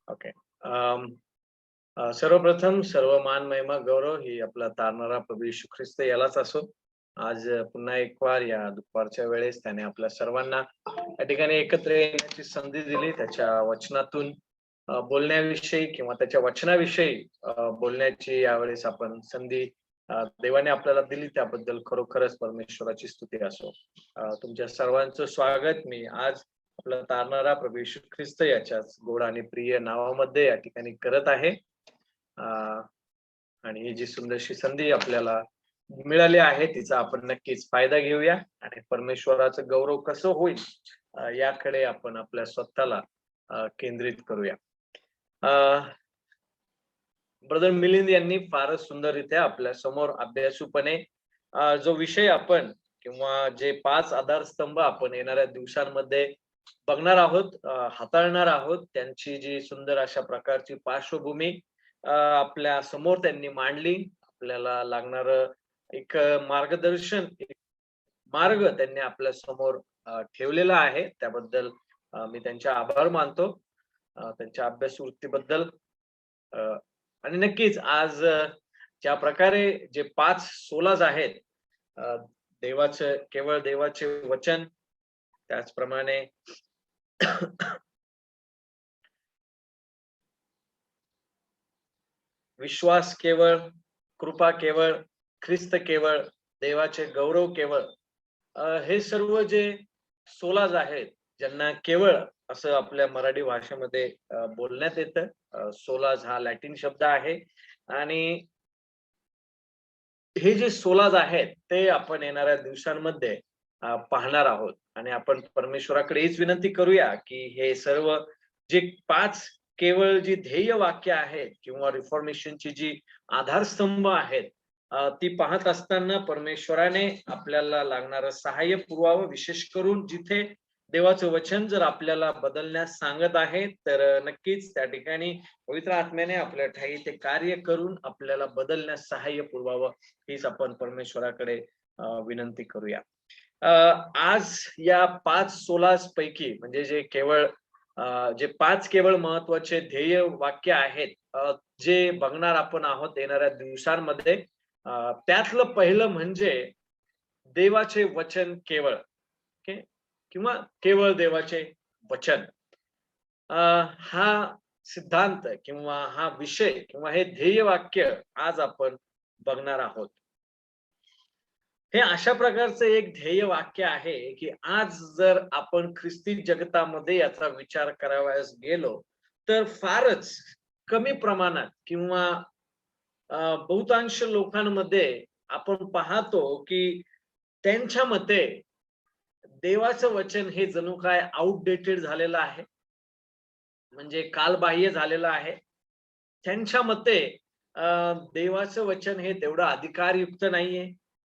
Okay. सर्वप्रथम सर्व मान महिमा गौरव ही आपला तारणारा प्रभू येशू ख्रिस्त यालाच असो. आज पुन्हा एक वार या दुपारच्या वेळेस त्याने आपल्या सर्वांना या ठिकाणी एकत्र येण्याची संधी दिली. त्याच्या वचनातून बोलण्याविषयी किंवा त्याच्या वचनाविषयी बोलण्याची यावेळेस आपण संधी देवाने आपल्याला दिली, त्याबद्दल खरोखरच परमेश्वराची स्तुती असो. तुमच्या सर्वांचं स्वागत मी आज आपला तारणारा प्रभू येशू ख्रिस्त याच्याच गोड आणि प्रिय नावामध्ये या ठिकाणी करत आहे. आणि ही जी सुंदरशी संधी आपल्याला मिळाली आहे तिचा आपण नक्कीच फायदा घेऊया आणि परमेश्वराचं गौरव कसं होईल याकडे आपण आपल्या स्वतःला केंद्रित करूया. ब्रदर मिलिंद यांनी फारच सुंदररित्या आपल्या समोर अभ्यासूपणे जो विषय आपण किंवा जे 5 आधारस्तंभ आपण येणाऱ्या दिवसांमध्ये बघणार आहोत, हाताळणार आहोत, त्यांची जी सुंदर अशा प्रकारची पार्श्वभूमी आपल्या समोर त्यांनी मांडली. आपल्याला लागणार एक मार्गदर्शन, एक मार्ग त्यांनी आपल्या समोर ठेवलेला आहे. त्याबद्दल मी त्यांचे आभार मानतो, त्यांच्या अभ्यास वृत्तीबद्दल. आणि नक्कीच आज ज्या प्रकारे जे 5 सोलाज आहेत, देवाचे केवळ देवाचे वचन, त्याचप्रमाणे विश्वास केवळ, कृपा केवळ, ख्रिस्त केवळ, देवाचे गौरव केवळ, हे सर्व जे सोलाज आहेत, ज्यांना केवळ असं आपल्या मराठी भाषेमध्ये बोलण्यात येतं. सोलाज हा लॅटिन शब्द आहे आणि हे जे सोलाज आहेत ते आपण येणाऱ्या दिवसांमध्ये पाहणार आहोत. आणि आपण परमेश्वराकडे हीच विनंती करूया की हे सर्व जे 5 केवळ जी ध्येय वाक्य आहेत किंवा रिफॉर्मेशनची जी आधारस्तंभ आहेत, ती पाहत असताना परमेश्वराने आपल्याला लागणारं सहाय्य पुरवावं. विशेष करून जिथे देवाचं वचन जर आपल्याला बदलण्यास सांगत आहे, तर नक्कीच त्या ठिकाणी पवित्र आत्म्याने आपल्या ठाई ते कार्य करून आपल्याला बदलण्यास सहाय्य पुरवावं, हीच आपण परमेश्वराकडे विनंती करूया. आज या 5 सोलास पैकी म्हणजे जे केवळ जे 5 केवळ महत्वाचे ध्येय वाक्य आहेत, जे बघणार आपण आहोत येणाऱ्या दिवसांमध्ये. त्यातलं पहिलं म्हणजे देवाचे वचन केवळ, ओके, किंवा केवळ देवाचे वचन. हा सिद्धांत किंवा हा विषय किंवा हे ध्येय वाक्य आज आपण बघणार आहोत. हे अशा प्रकारचं एक ध्येय वाक्य आहे की आज जर आपण ख्रिस्ती जगतामध्ये याचा विचार करावयास गेलो तर फारच कमी प्रमाणात किंवा बहुतांश लोकांमध्ये आपण पाहतो की त्यांच्या मते देवाचं वचन हे जणू काय आउटडेटेड झालेलं आहे, म्हणजे कालबाह्य झालेलं आहे. त्यांच्या मते देवाचं वचन हे तेवढं अधिकारयुक्त नाहीये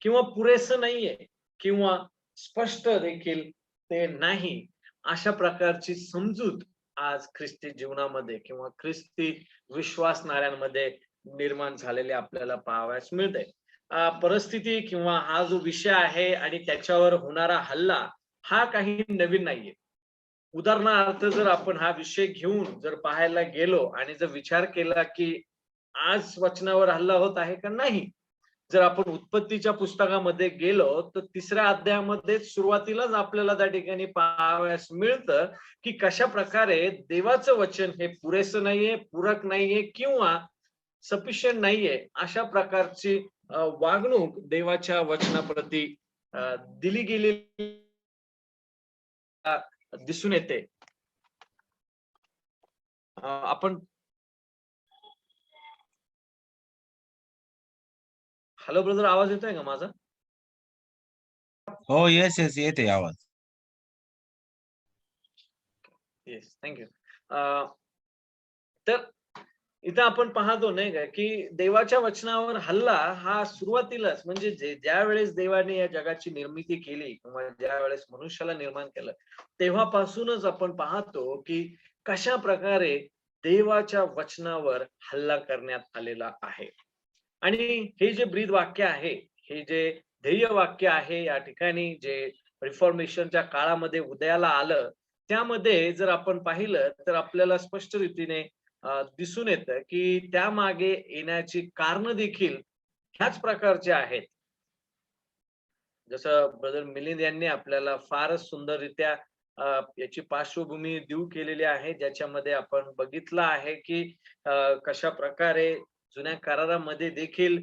किंवा पुरेसं नाहीये किंवा स्पष्ट देखील ते नाही. अशा प्रकारची समजूत आज ख्रिस्ती जीवनामध्ये किंवा ख्रिस्ती विश्वासणाऱ्यांमध्ये निर्माण झालेले आपल्याला पाहावयास मिळते. परिस्थिती किंवा हा जो विषय आहे आणि त्याच्यावर होणारा हल्ला हा काही नवीन नाहीये. उदाहरणार्थ जर आपण हा विषय घेऊन जर पाहायला गेलो आणि जर विचार केला की आज वचनावर हल्ला होत आहे का नाही, जर आपण उत्पत्तीच्या पुस्तकामध्ये गेलो तर 3ऱ्या अध्यायामध्ये सुरुवातीलाच आपल्याला त्या ठिकाणी पाहावयास मिळतं की कशा प्रकारे देवाचं वचन हे पुरेसं नाहीये, पूरक नाहीये किंवा सफिशियंट नाहीये, अशा प्रकारची वागणूक देवाच्या वचनाप्रती दिली गेलेली दिसून येते. आपण हॅलो ब्रदर, आवाज येतोय का माझा? हो, येस येस येते आवाज. Yes, thank you. तर इथं आपण पाहतो नाही का की देवाच्या वचनावर हल्ला हा सुरुवातीलाच म्हणजे ज्या वेळेस देवाने या जगाची निर्मिती केली किंवा ज्या वेळेस मनुष्याला निर्माण केलं तेव्हापासूनच आपण पाहतो की कशा प्रकारे देवाच्या वचनावर हल्ला करण्यात आलेला आहे. आणि हे जे ब्रीद वाक्य आहे, हे जे ध्येय वाक्य आहे, या ठिकाणी जे रिफॉर्मेशनच्या काळामध्ये उदयाला आलं, त्यामध्ये जर आपण पाहिलं तर आपल्याला स्पष्ट रीतीने दिसून येतं की त्यामागे येण्याची कारण देखील ह्याच प्रकारचे आहेत. जसं ब्रदर मिलिंद यांनी आपल्याला फारच सुंदररित्या याची पार्श्वभूमी देऊ केलेली आहे, ज्याच्यामध्ये आपण बघितलं आहे की कशा प्रकारे जुन्या करारामध्ये देखील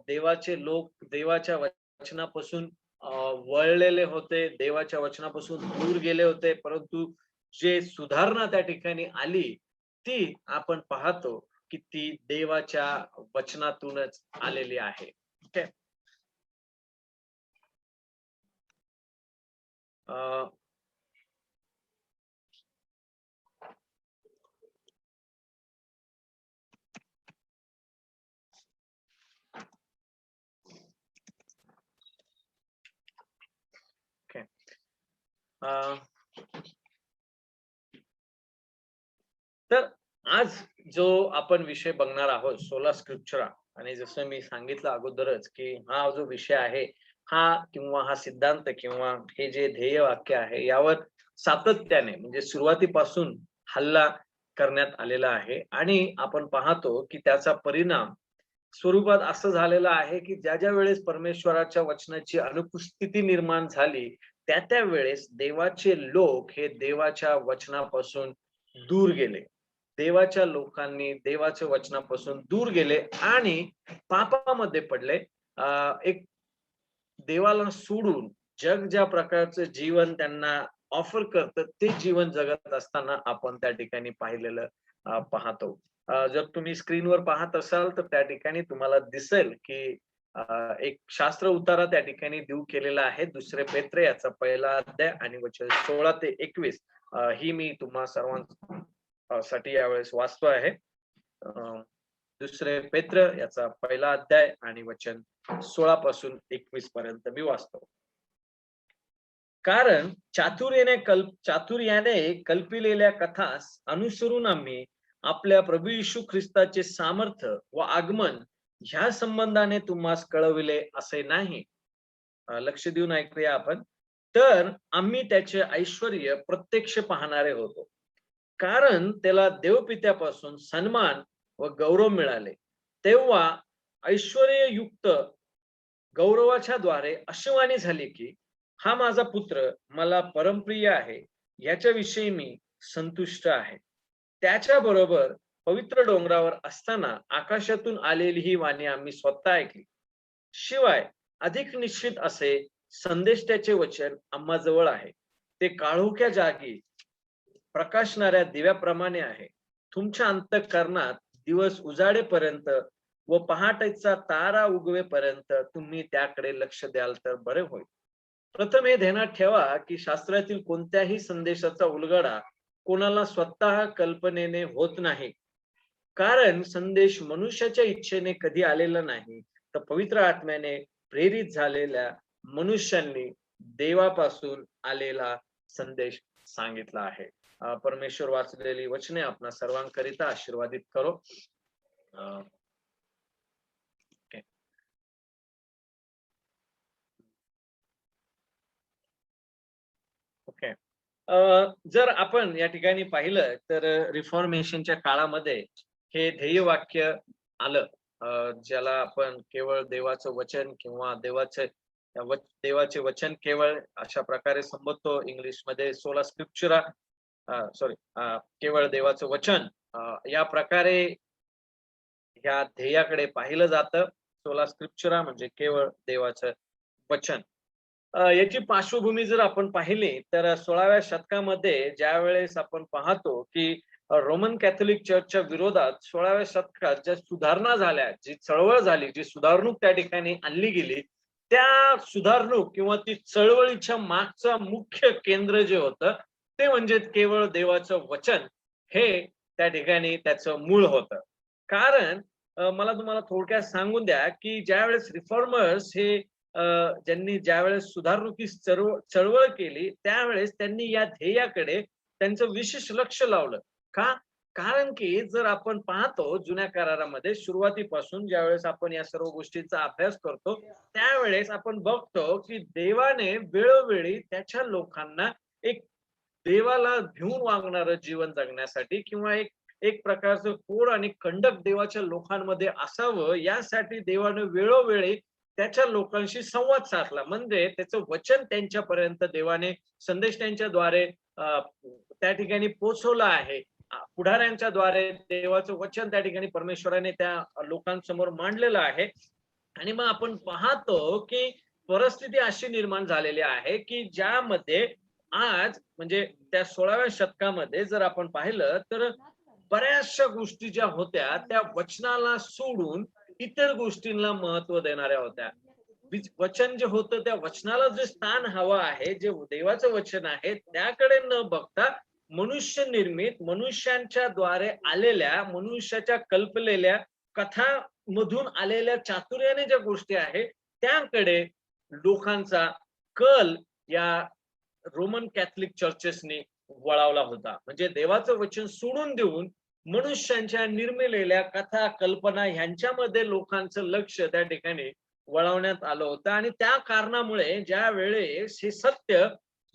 देवाचे लोक देवाच्या वचनापासून वळलेले होते, देवाच्या वचनापासून दूर गेले होते, परंतु जे सुधारणा त्या ठिकाणी आली ती आपण पाहतो की ती देवाच्या वचनातूनच आलेली आहे. ठीक आहे. तर आज जो आपण विषय बघणार आहोत सोला स्क्रिप्चरा, आणि जसं मी सांगितलं अगोदरच की हा जो विषय आहे हा किंवा हा सिद्धांत किंवा हे जे ध्येय वाक्य आहे यावर सातत्याने म्हणजे सुरुवातीपासून हल्ला करण्यात आलेला आहे, आणि आपण पाहतो की त्याचा परिणाम स्वरूपात असं झालेलं आहे की ज्या ज्या वेळेस परमेश्वराच्या वचनाची अनुपस्थिती निर्माण झाली त्या त्या वेळेस देवाचे लोक हे देवाच्या वचनापासून दूर गेले. देवाच्या लोकांनी देवाच्या वचनापासून दूर गेले आणि पापामध्ये पडले. एक देवाला सोडून जग ज्या प्रकारचं जीवन त्यांना ऑफर करतं ते जीवन जगत असताना आपण त्या ठिकाणी पाहिलेलं पाहतो. जर तुम्ही स्क्रीनवर पाहत असाल तर त्या ठिकाणी तुम्हाला दिसेल की एक शास्त्र उतारा त्या ठिकाणी देऊ केलेला आहे. दुसरे पेत्र याचा पहिला अध्याय आणि वचन 16 ते 21 ही मी तुम्हा सर्वांसाठी यावेळेस वाचतो आहे. दुसरे पेत्र याचा पहिला अध्याय आणि वचन 16 पासून 21 पर्यंत मी वाचतो. कारण चातुर्याने कल्पिलेल्या कथास अनुसरून आम्ही आपल्या प्रभू येशू ख्रिस्ताचे सामर्थ्य व आगमन ह्या संबंधाने तुम्हास कळविले असे नाही. लक्ष देऊन ऐकूया आपण. तर आम्ही त्याचे ऐश्वर्य प्रत्यक्ष पाहणारे होतो, कारण त्याला देवपित्यापासून सन्मान व गौरव मिळाले, तेव्हा ऐश्वर्ययुक्त गौरवाच्या द्वारे अशेवाणी झाली की हा माझा पुत्र मला परमप्रिय आहे, याच्याविषयी मी संतुष्ट आहे. त्याच्या बरोबर पवित्र डोंगरावर असताना आकाशातून आलेली ही वाणी आम्ही स्वतः ऐकली. शिवाय अधिक निश्चित असे संदेश त्याचे वचन आम्हा जवळ आहे. ते काळोख्या जागी प्रकाशणाऱ्या दिव्याप्रमाणे आहे. तुमच्या अंतःकरणात दिवस उजाडेपर्यंत व पहाटेचा तारा उगवेपर्यंत तुम्ही त्याकडे लक्ष द्याल तर बरे होईल. प्रथम हे ध्यानात ठेवा की शास्त्रातील कोणत्याही संदेशाचा उलगडा कोणाला स्वतः कल्पनेने होत नाही, कारण संदेश मनुष्याच्या इच्छेने कधी आलेला नाही, तर पवित्र आत्म्याने प्रेरित झालेल्या मनुष्यांनी देवापासून आलेला संदेश सांगितला आहे. परमेश्वर वाचलेली वचने आपणा सर्वांकरिता आशीर्वादित करो. ओके. जर आपण या ठिकाणी पाहिलं तर रिफॉर्मेशनच्या काळामध्ये हे ध्येयवाक्य आलं, ज्याला आपण केवळ देवाचं वचन किंवा देवाचे वचन केवळ अशा प्रकारे संबोधतो. इंग्लिशमध्ये सोला स्क्रिप्चरा, सॉरी, केवळ देवाचं वचन या प्रकारे ह्या ध्येयाकडे पाहिलं जातं. सोला स्क्रिप्चरा म्हणजे केवळ देवाचं वचन. याची पार्श्वभूमी जर आपण पाहिली तर 16व्या शतकामध्ये ज्या वेळेस आपण पाहतो की रोमन कॅथोलिक चर्चच्या विरोधात 16व्या शतकात ज्या सुधारणा झाल्या, जी चळवळ झाली, जी सुधारणूक त्या ठिकाणी आणली गेली, त्या सुधारणूक किंवा ती चळवळीच्या मागचं मुख्य केंद्र जे होतं ते म्हणजे केवळ देवाचं वचन हे त्या ठिकाणी त्याचं मूळ होतं. कारण मला तुम्हाला थोडक्यात सांगून द्या की ज्यावेळेस रिफॉर्मर्स हे ज्यांनी ज्यावेळेस सुधारणुकीस चळवळ केली त्यावेळेस त्यांनी या ध्येयाकडे त्यांचं विशेष लक्ष लावलं. का? कारण की जर आपण पाहतो जुन्या करारामध्ये सुरुवातीपासून ज्यावेळेस आपण या सर्व गोष्टींचा अभ्यास करतो, त्यावेळेस आपण बघतो की देवाने वेळोवेळी त्याच्या लोकांना एक देवाला भिवून वागणारं जीवन जगण्यासाठी किंवा एक एक प्रकारचं कोड आणि कंडक देवाच्या लोकांमध्ये असावं यासाठी देवाने वेळोवेळी त्याच्या लोकांशी संवाद साधला. म्हणजे त्याचं वचन त्यांच्यापर्यंत देवाने संदेश त्यांच्याद्वारे त्या ठिकाणी पोहोचवलं आहे. पुढाऱ्यांच्या द्वारे देवाचं वचन त्या ठिकाणी परमेश्वराने त्या लोकांसमोर मांडलेलं आहे. आणि मग आपण पाहतो की परिस्थिती अशी निर्माण झालेली आहे की ज्यामध्ये आज म्हणजे त्या 16व्या शतकामध्ये जर आपण पाहिलं तर बऱ्याचशा गोष्टी ज्या होत्या त्या वचनाला सोडून इतर गोष्टींना महत्व देणाऱ्या होत्या. वचन जे होतं त्या वचनाला जे स्थान हवं आहे, जे देवाचं वचन आहे त्याकडे न बघता मनुष्य निर्मित, मनुष्यांच्या द्वारे आलेल्या, मनुष्याच्या कल्पलेल्या कथा मधून आलेल्या चातुर्याने ज्या गोष्टी आहेत त्याकडे लोकांचा कल या रोमन कॅथलिक चर्चेसने वळवला होता. म्हणजे देवाचं वचन सोडून देऊन मनुष्यांच्या निर्मिलेल्या कथा कल्पना ह्यांच्यामध्ये लोकांचं लक्ष त्या ठिकाणी वळवण्यात आलं होतं. आणि त्या कारणामुळे ज्या वेळेस हे सत्य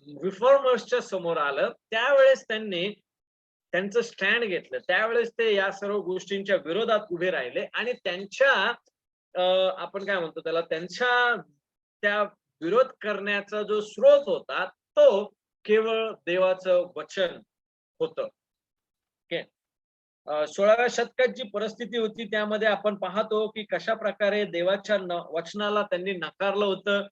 रिफॉर्मर्सच्या समोर आलं त्यावेळेस त्यांनी त्यांचं स्टँड घेतलं. त्यावेळेस ते या सर्व गोष्टींच्या विरोधात उभे राहिले आणि त्यांच्या आपण काय म्हणतो त्याला, त्यांच्या त्या विरोध करण्याचा जो स्रोत होता तो केवळ देवाचं वचन होतं. 16व्या शतकात जी परिस्थिती होती त्यामध्ये आपण पाहतो की कशा प्रकारे देवाच्या वचनाला त्यांनी नाकारलं होतं.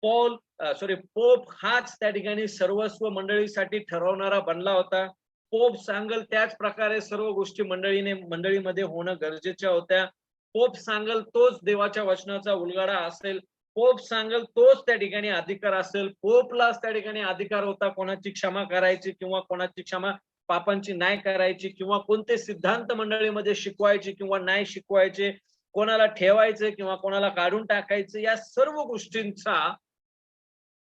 पोप हाच त्या ठिकाणी सर्वस्व मंडळीसाठी ठरवणारा बनला होता. पोप सांगल त्याच प्रकारे सर्व गोष्टी मंडळीमध्ये होणं गरजेच्या होत्या. पोप सांगल तोच देवाच्या वचनाचा उलगडा असेल. पोप सांगल तोच त्या ठिकाणी अधिकार असेल. पोपलाच त्या ठिकाणी अधिकार होता कोणाची क्षमा करायची किंवा कोणाची क्षमा पापांची नाही करायची किंवा कोणते सिद्धांत मंडळीमध्ये शिकवायचे किंवा नाही शिकवायचे, कोणाला ठेवायचे किंवा कोणाला काढून टाकायचे, या सर्व गोष्टींचा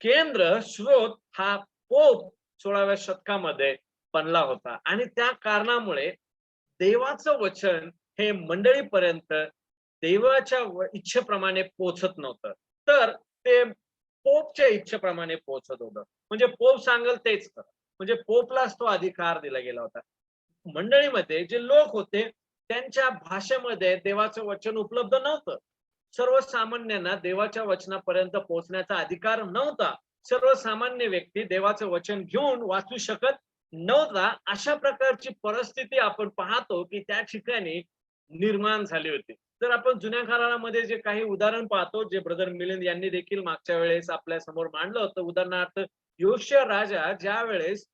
केंद्र स्रोत हा पोप 16व्या शतकामध्ये बनला होता. आणि त्या कारणामुळे देवाचं वचन हे मंडळीपर्यंत देवाच्या इच्छेप्रमाणे पोहोचत नव्हतं, तर ते पोपच्या इच्छेप्रमाणे पोहोचत होतं. म्हणजे पोप सांगेल तेच कर, म्हणजे पोपलाच तो अधिकार दिला गेला होता. मंडळीमध्ये जे लोक होते त्यांच्या भाषेमध्ये देवाचं वचन उपलब्ध नव्हतं. सर्वसामान्यांना देवाच्या वचनापर्यंत पोहोचण्याचा अधिकार नव्हता. सर्वसामान्य व्यक्ती देवाचं वचन घेऊन वाचू शकत नव्हता. अशा प्रकारची परिस्थिती आपण पाहतो की त्या ठिकाणी निर्माण झाली होती. जर आपण जुन्या काळामध्ये जे काही उदाहरण पाहतो, जे ब्रदर मिलिंद यांनी देखील मागच्या वेळेस आपल्या समोर मांडलं होतं, उदाहरणार्थ योशिया राजा ज्या वेळेस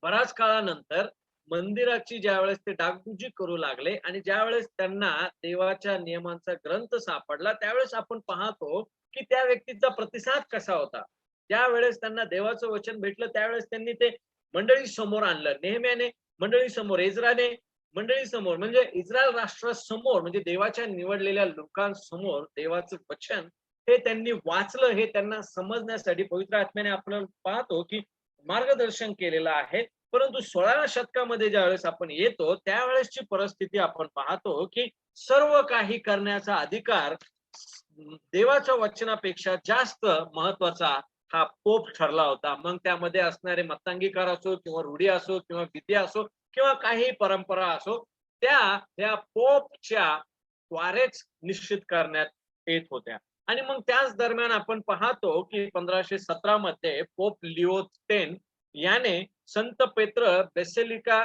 बऱ्याच काळानंतर मंदिराची ज्यावेळेस ते डागडुजी करू लागले आणि ज्यावेळेस त्यांना देवाच्या नियमांचा ग्रंथ सापडला त्यावेळेस आपण पाहतो की त्या व्यक्तीचा प्रतिसाद कसा होता. ज्यावेळेस त्यांना देवाचं वचन भेटलं त्यावेळेस त्यांनी ते मंडळी समोर आणलं. नेहम्याने मंडळी समोर, इस्राने मंडळी समोर, म्हणजे इस्रायल राष्ट्रासमोर, म्हणजे देवाच्या निवडलेल्या लोकांसमोर देवाचं वचन हे त्यांनी वाचलं. हे त्यांना समजण्यासाठी पवित्र आत्म्याने आपण पाहतो की मार्गदर्शन केलेलं आहे. परंतु 16व्या शतकामध्ये ज्यावेळेस आपण येतो त्यावेळेसची परिस्थिती आपण पाहतो की सर्व काही करण्याचा अधिकार देवाच्या वचनापेक्षा जास्त महत्वाचा हा पोप ठरला होता. मग त्यामध्ये असणारे मतांगीकार असो किंवा रूढी असो किंवा विद्या असो किंवा काही परंपरा असो, त्या पोपच्या द्वारेच निश्चित करण्यात येत होत्या. आणि मग त्याच दरम्यान आपण पाहतो की 1517 मध्ये पोप लिओ 10 याने संत पेत्र बेसिलिका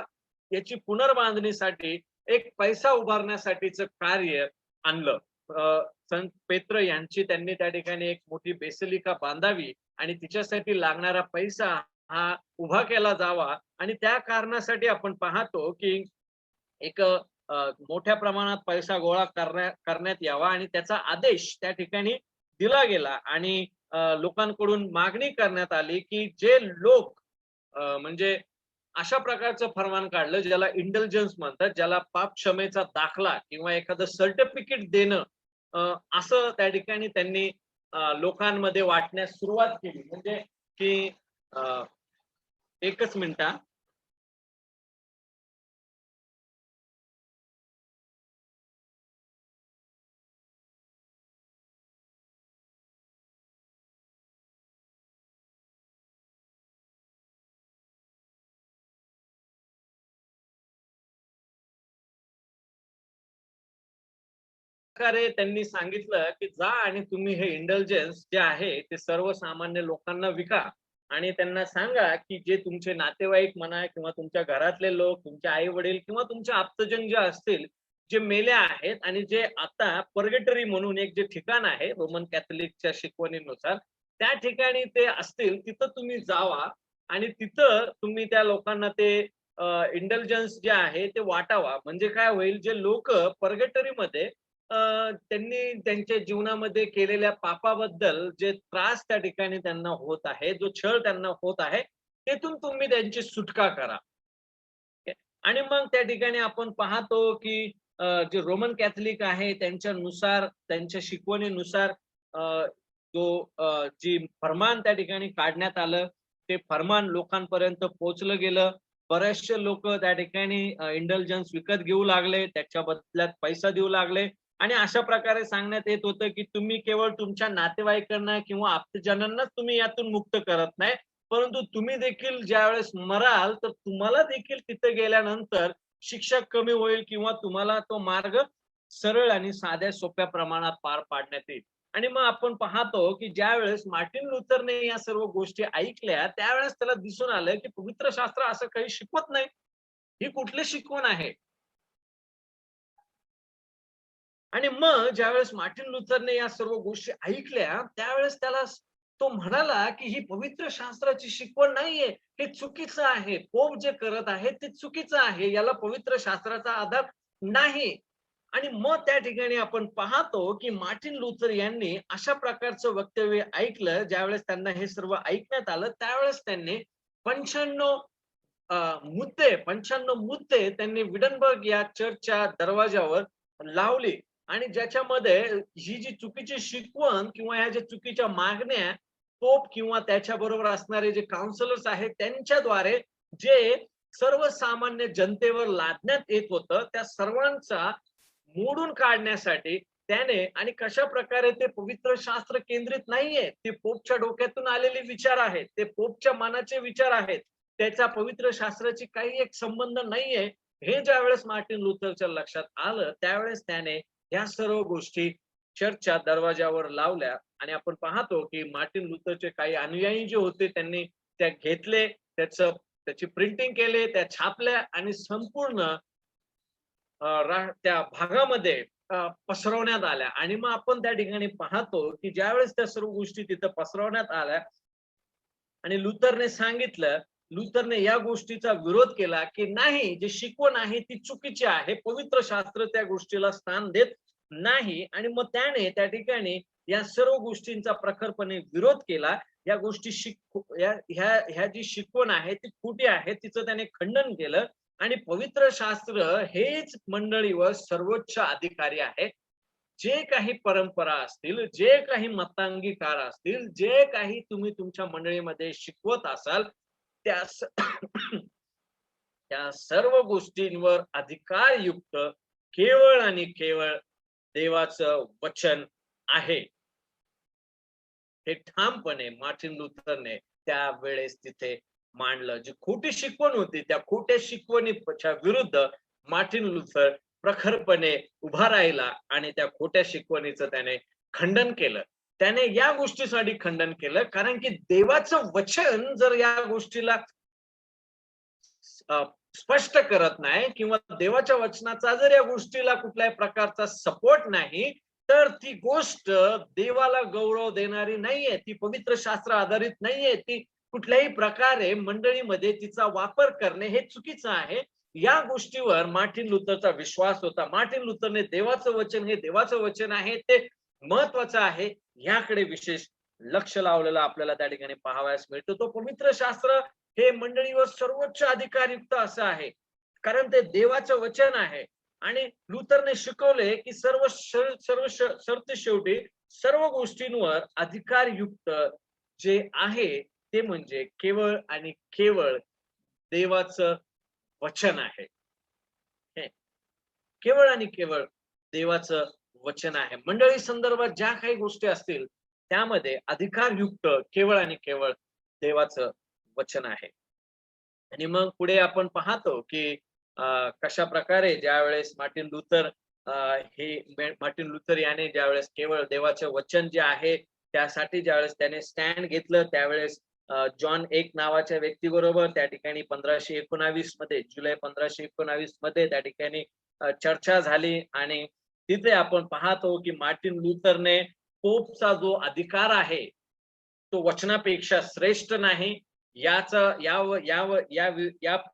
याची पुनर्बांधणीसाठी एक पैसा उभारण्यासाठीचं कार्य आणलं. संत पेत्र यांची त्यांनी त्या ठिकाणी एक मोठी बेसिलिका बांधावी आणि तिच्यासाठी लागणारा पैसा हा उभा केला जावा. आणि त्या कारणासाठी आपण पाहतो की एक मोठ्या प्रमाणात पैसा गोळा करण्यात यावा आणि त्याचा आदेश त्या ठिकाणी दिला गेला. आणि लोकांकडून मागणी करण्यात आली की जे लोक म्हणजे अशा प्रकारचं फरमान काढलं ज्याला इंटेलिजन्स म्हणतात, ज्याला पाप क्षमेचा दाखला किंवा एखादं सर्टिफिकेट देणं, असं त्या ठिकाणी त्यांनी लोकांमध्ये वाटण्यास सुरुवात केली. म्हणजे की एकच मिनिट. प्रकारे त्यांनी सांगितलं की जा आणि तुम्ही हे इंटेलिजन्स जे आहे ते सर्वसामान्य लोकांना विका आणि त्यांना सांगा की जे तुमचे नातेवाईक म्हणा किंवा तुमच्या घरातले लोक, तुमचे आई वडील किंवा तुमचे आप्तजन जे असतील, जे मेले आहेत आणि जे आता पर्गेटरी म्हणून एक जे ठिकाण आहे रोमन कॅथलिकच्या शिकवणीनुसार, त्या ठिकाणी ते असतील तिथं तुम्ही जावा आणि तिथं तुम्ही त्या लोकांना ते इंटेलिजन्स जे आहे ते वाटावा. म्हणजे काय होईल, जे लोक पर्गेटरीमध्ये त्यांनी त्यांच्या जीवनामध्ये केलेल्या पापाबद्दल जे त्रास त्या ठिकाणी त्यांना होत आहे, जो छळ त्यांना होत आहे, तेथून तुम्ही त्यांची सुटका करा. आणि मग त्या ठिकाणी आपण पाहतो की जे रोमन कॅथलिक आहे त्यांच्यानुसार, त्यांच्या शिकवणीनुसार जी फर्मान त्या ठिकाणी काढण्यात आलं, ते फर्मान लोकांपर्यंत पोहोचलं गेलं. बरेचसे लोक त्या ठिकाणी इंटेलिजन्स विकत घेऊ लागले, त्याच्या बदल्यात पैसा देऊ लागले आणि अशा प्रकारे सांगण्यात येत होतं की तुम्ही केवळ तुमच्या नातेवाईकांना किंवा आप्तजनांनाच तुम्ही यातून मुक्त करत नाही, परंतु तुम्ही देखील ज्यावेळेस मराल तर तुम्हाला देखील तिथे गेल्यानंतर शिक्षा कमी होईल किंवा तुम्हाला तो मार्ग सरळ आणि साध्या सोप्या प्रमाणात पार पाडण्यात येईल. आणि मग आपण पाहतो की ज्यावेळेस मार्टिन लुथरने या सर्व गोष्टी ऐकल्या त्यावेळेस त्याला दिसून आलं की पवित्र शास्त्र असं काही शिकवत नाही. ही कुठली शिकवण आहे? आणि मग ज्यावेळेस मार्टिन लुथरने या सर्व गोष्टी ऐकल्या त्यावेळेस त्याला तो म्हणाला की ही पवित्र शास्त्राची शिकवण नाहीये, हे चुकीचं आहे. पोप जे करत आहे ते चुकीचं आहे, याला पवित्र शास्त्राचा आधार नाही. आणि मग त्या ठिकाणी आपण पाहतो की मार्टिन लुथर यांनी अशा प्रकारचं वक्तव्य ऐकलं. ज्यावेळेस त्यांना हे सर्व ऐकण्यात आलं त्यावेळेस त्यांनी 95 मुद्दे त्यांनी विडनबर्ग या चर्चच्या दरवाजावर लावली आणि ज्याच्यामध्ये ही जी चुकीची शिकवण किंवा ह्या ज्या चुकीच्या मागण्या पोप किंवा त्याच्याबरोबर असणारे जे काउन्सिलर्स आहेत त्यांच्याद्वारे जे सर्वसामान्य जनतेवर लादण्यात येत होतं, त्या सर्वांचा मोडून काढण्यासाठी त्याने आणि कशा प्रकारे ते पवित्र शास्त्र केंद्रित नाहीये, ते पोपच्या डोक्यातून आलेले विचार आहेत, ते पोपच्या मनाचे विचार आहेत, त्याचा पवित्र शास्त्राची काही एक संबंध नाहीये, हे ज्यावेळेस मार्टिन लुथरच्या लक्षात आलं त्यावेळेस त्याने ह्या सर्व गोष्टी चर्चच्या दरवाजावर लावल्या. आणि आपण पाहतो की मार्टिन लुथरचे काही अनुयायी जे होते त्यांनी त्या घेतले, त्याची प्रिंटिंग केले, त्या छापल्या आणि संपूर्ण त्या भागामध्ये पसरवण्यात आल्या. आणि मग आपण त्या ठिकाणी पाहतो की ज्यावेळेस त्या सर्व गोष्टी तिथं पसरवण्यात आल्या आणि लुथरने या गोष्टीचा विरोध केला की नाही, जी शिकवण आहे ती चुकीची आहे, पवित्र शास्त्र त्या गोष्टीला स्थान देत नाही. आणि मग त्याने त्या ठिकाणी या सर्व गोष्टींचा प्रखरपणे विरोध केला. या गोष्टी ह्या जी शिकवण आहे ती खोटी आहे, तिचं त्याने खंडन केलं. आणि पवित्र शास्त्र हेच मंडळीवर सर्वोच्च अधिकारी आहे. जे काही परंपरा असतील, जे काही मतांगीकार असतील, जे काही तुम्ही तुमच्या मंडळीमध्ये शिकवत असाल, त्या त्या सर्व गोष्टींवर अधिकारयुक्त केवळ आणि केवळ देवाचं वचन आहे. हे ठामपणे मार्टिन लुथरने त्यावेळेस तिथे मांडलं. जी खोटी शिकवण होती त्या खोट्या शिकवणीच्या विरुद्ध मार्टिन लुथर प्रखरपणे उभा राहिला आणि त्या खोट्या शिकवणीचं त्याने खंडन केलं. त्याने या गोष्टीसाठी खंडन केलं कारण की देवाचं वचन जर या गोष्टीला स्पष्ट करत नाही किंवा देवाच्या वचनाचा जर या गोष्टीला कुठल्याही प्रकारचा सपोर्ट नाही तर ती गोष्ट देवाला गौरव देणारी नाहीये, ती पवित्र शास्त्र आधारित नाहीये, ती कुठल्याही प्रकारे मंडळीमध्ये तिचा वापर करणे हे चुकीचं आहे. या गोष्टीवर मार्टिन लुथरचा विश्वास होता. मार्टिन लुथरने देवाचं वचन हे देवाचं वचन आहे, ते महत्वाचं आहे, याकडे विशेष लक्ष लावलेलं आपल्याला त्या ठिकाणी पाहावयास मिळतं. तो पवित्र शास्त्र हे मंडळीवर सर्वोच्च अधिकारयुक्त असं आहे कारण ते देवाचं वचन आहे. आणि लुथरने शिकवले की सरतेशेवटी सर्व गोष्टींवर अधिकारयुक्त जे आहे ते म्हणजे केवळ आणि केवळ देवाचं वचन आहे. केवळ आणि केवळ देवाचं वचन आहे. मंडळी संदर्भात ज्या काही गोष्टी असतील त्यामध्ये अधिकारयुक्त केवळ आणि केवळ देवाचं वचन आहे. आणि मग पुढे आपण पाहतो की कशा प्रकारे ज्या वेळेस मार्टिन लुथर हे मार्टिन लुथर याने ज्यावेळेस केवळ देवाचे वचन जे आहे त्यासाठी ज्यावेळेस त्याने स्टँड घेतलं, त्यावेळेस जॉन एक नावाच्या व्यक्तीबरोबर त्या ठिकाणी 1519 मध्ये, जुलै 1519 मध्ये त्या ठिकाणी चर्चा झाली. आणि तिथे आपण पाहतो की मार्टिन लुथरने पोपचा जो अधिकार आहे तो वचनापेक्षा श्रेष्ठ नाही या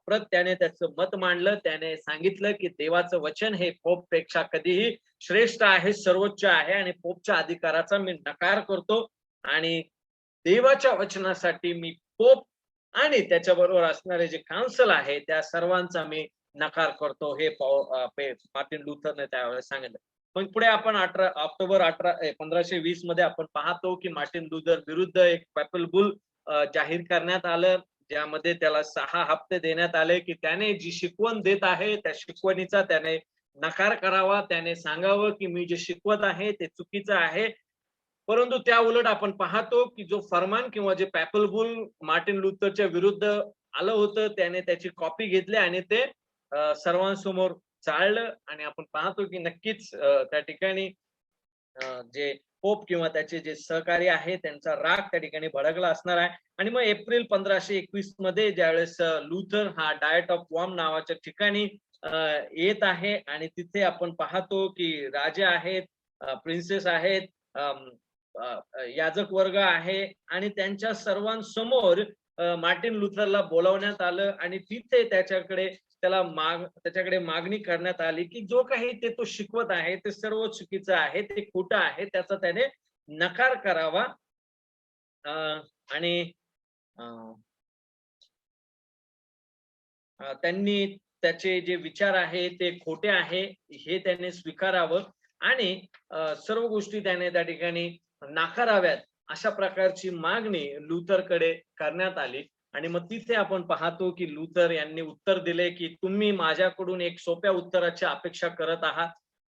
प्रत त्याने त्याचं मत मांडलं. त्याने सांगितलं की देवाचं वचन हे पोप पेक्षा कधीही श्रेष्ठ आहे, सर्वोच्च आहे, आणि पोपच्या अधिकाराचा मी नकार करतो. आणि देवाच्या वचनासाठी मी पोप आणि त्याच्याबरोबर असणारे जे काउन्सिल आहे त्या सर्वांचा मी नकार करतो, हे मार्टिन लुथरने त्यावेळेस सांगितलं. मग पुढे आपण ऑक्टोबर 1520 मध्ये आपण पाहतो की मार्टिन लुथर विरुद्ध एक पॅपल बुल जाहीर करण्यात आलं, ज्यामध्ये त्याला 6 हप्ते देण्यात आले की त्याने जी शिकवण देत आहे त्या शिकवणीचा त्याने नकार करावा. त्याने सांगावं की मी जे शिकवत आहे ते चुकीचं आहे. परंतु त्या उलट आपण पाहतो की जो फरमान किंवा जे पॅपल बुल मार्टिन लुथरच्या विरुद्ध आलं होतं त्याने त्याची कॉपी घेतली आणि ते सर्वांसमोर चाललं. आणि आपण पाहतो की नक्कीच त्या ठिकाणी जे पोप किंवा त्याचे जे सहकारी आहे त्यांचा राग त्या ठिकाणी भडकला असणार आहे. आणि मग एप्रिल 1521 मध्ये ज्यावेळेस लुथर हा डायट ऑफ वॉर्म नावाच्या ठिकाणी येत आहे आणि तिथे आपण पाहतो की राजे आहेत, प्रिन्सेस आहेत, याजक वर्ग आहे आणि त्यांच्या सर्वांसमोर मार्टिन लुथरला बोलावण्यात आलं आणि तिथे त्याच्याकडे मागणी करण्यात आली की जो काही ते तो शिकवत आहे ते सर्व चुकीचं आहे, ते खोटं आहे, त्याचा त्याने नकार करावा. आणि त्यांनी त्याचे जे विचार आहे ते खोटे आहे हे त्याने स्वीकारावं आणि सर्व गोष्टी त्याने त्या ठिकाणी नाकाराव्यात, अशा प्रकारची मागणी लुथरकडे करण्यात आली. आणि मग तिथे आपण पाहतो की लुथर यांनी उत्तर दिले की तुम्ही माझ्याकडून एक सोप्या उत्तराची अपेक्षा करत आहात.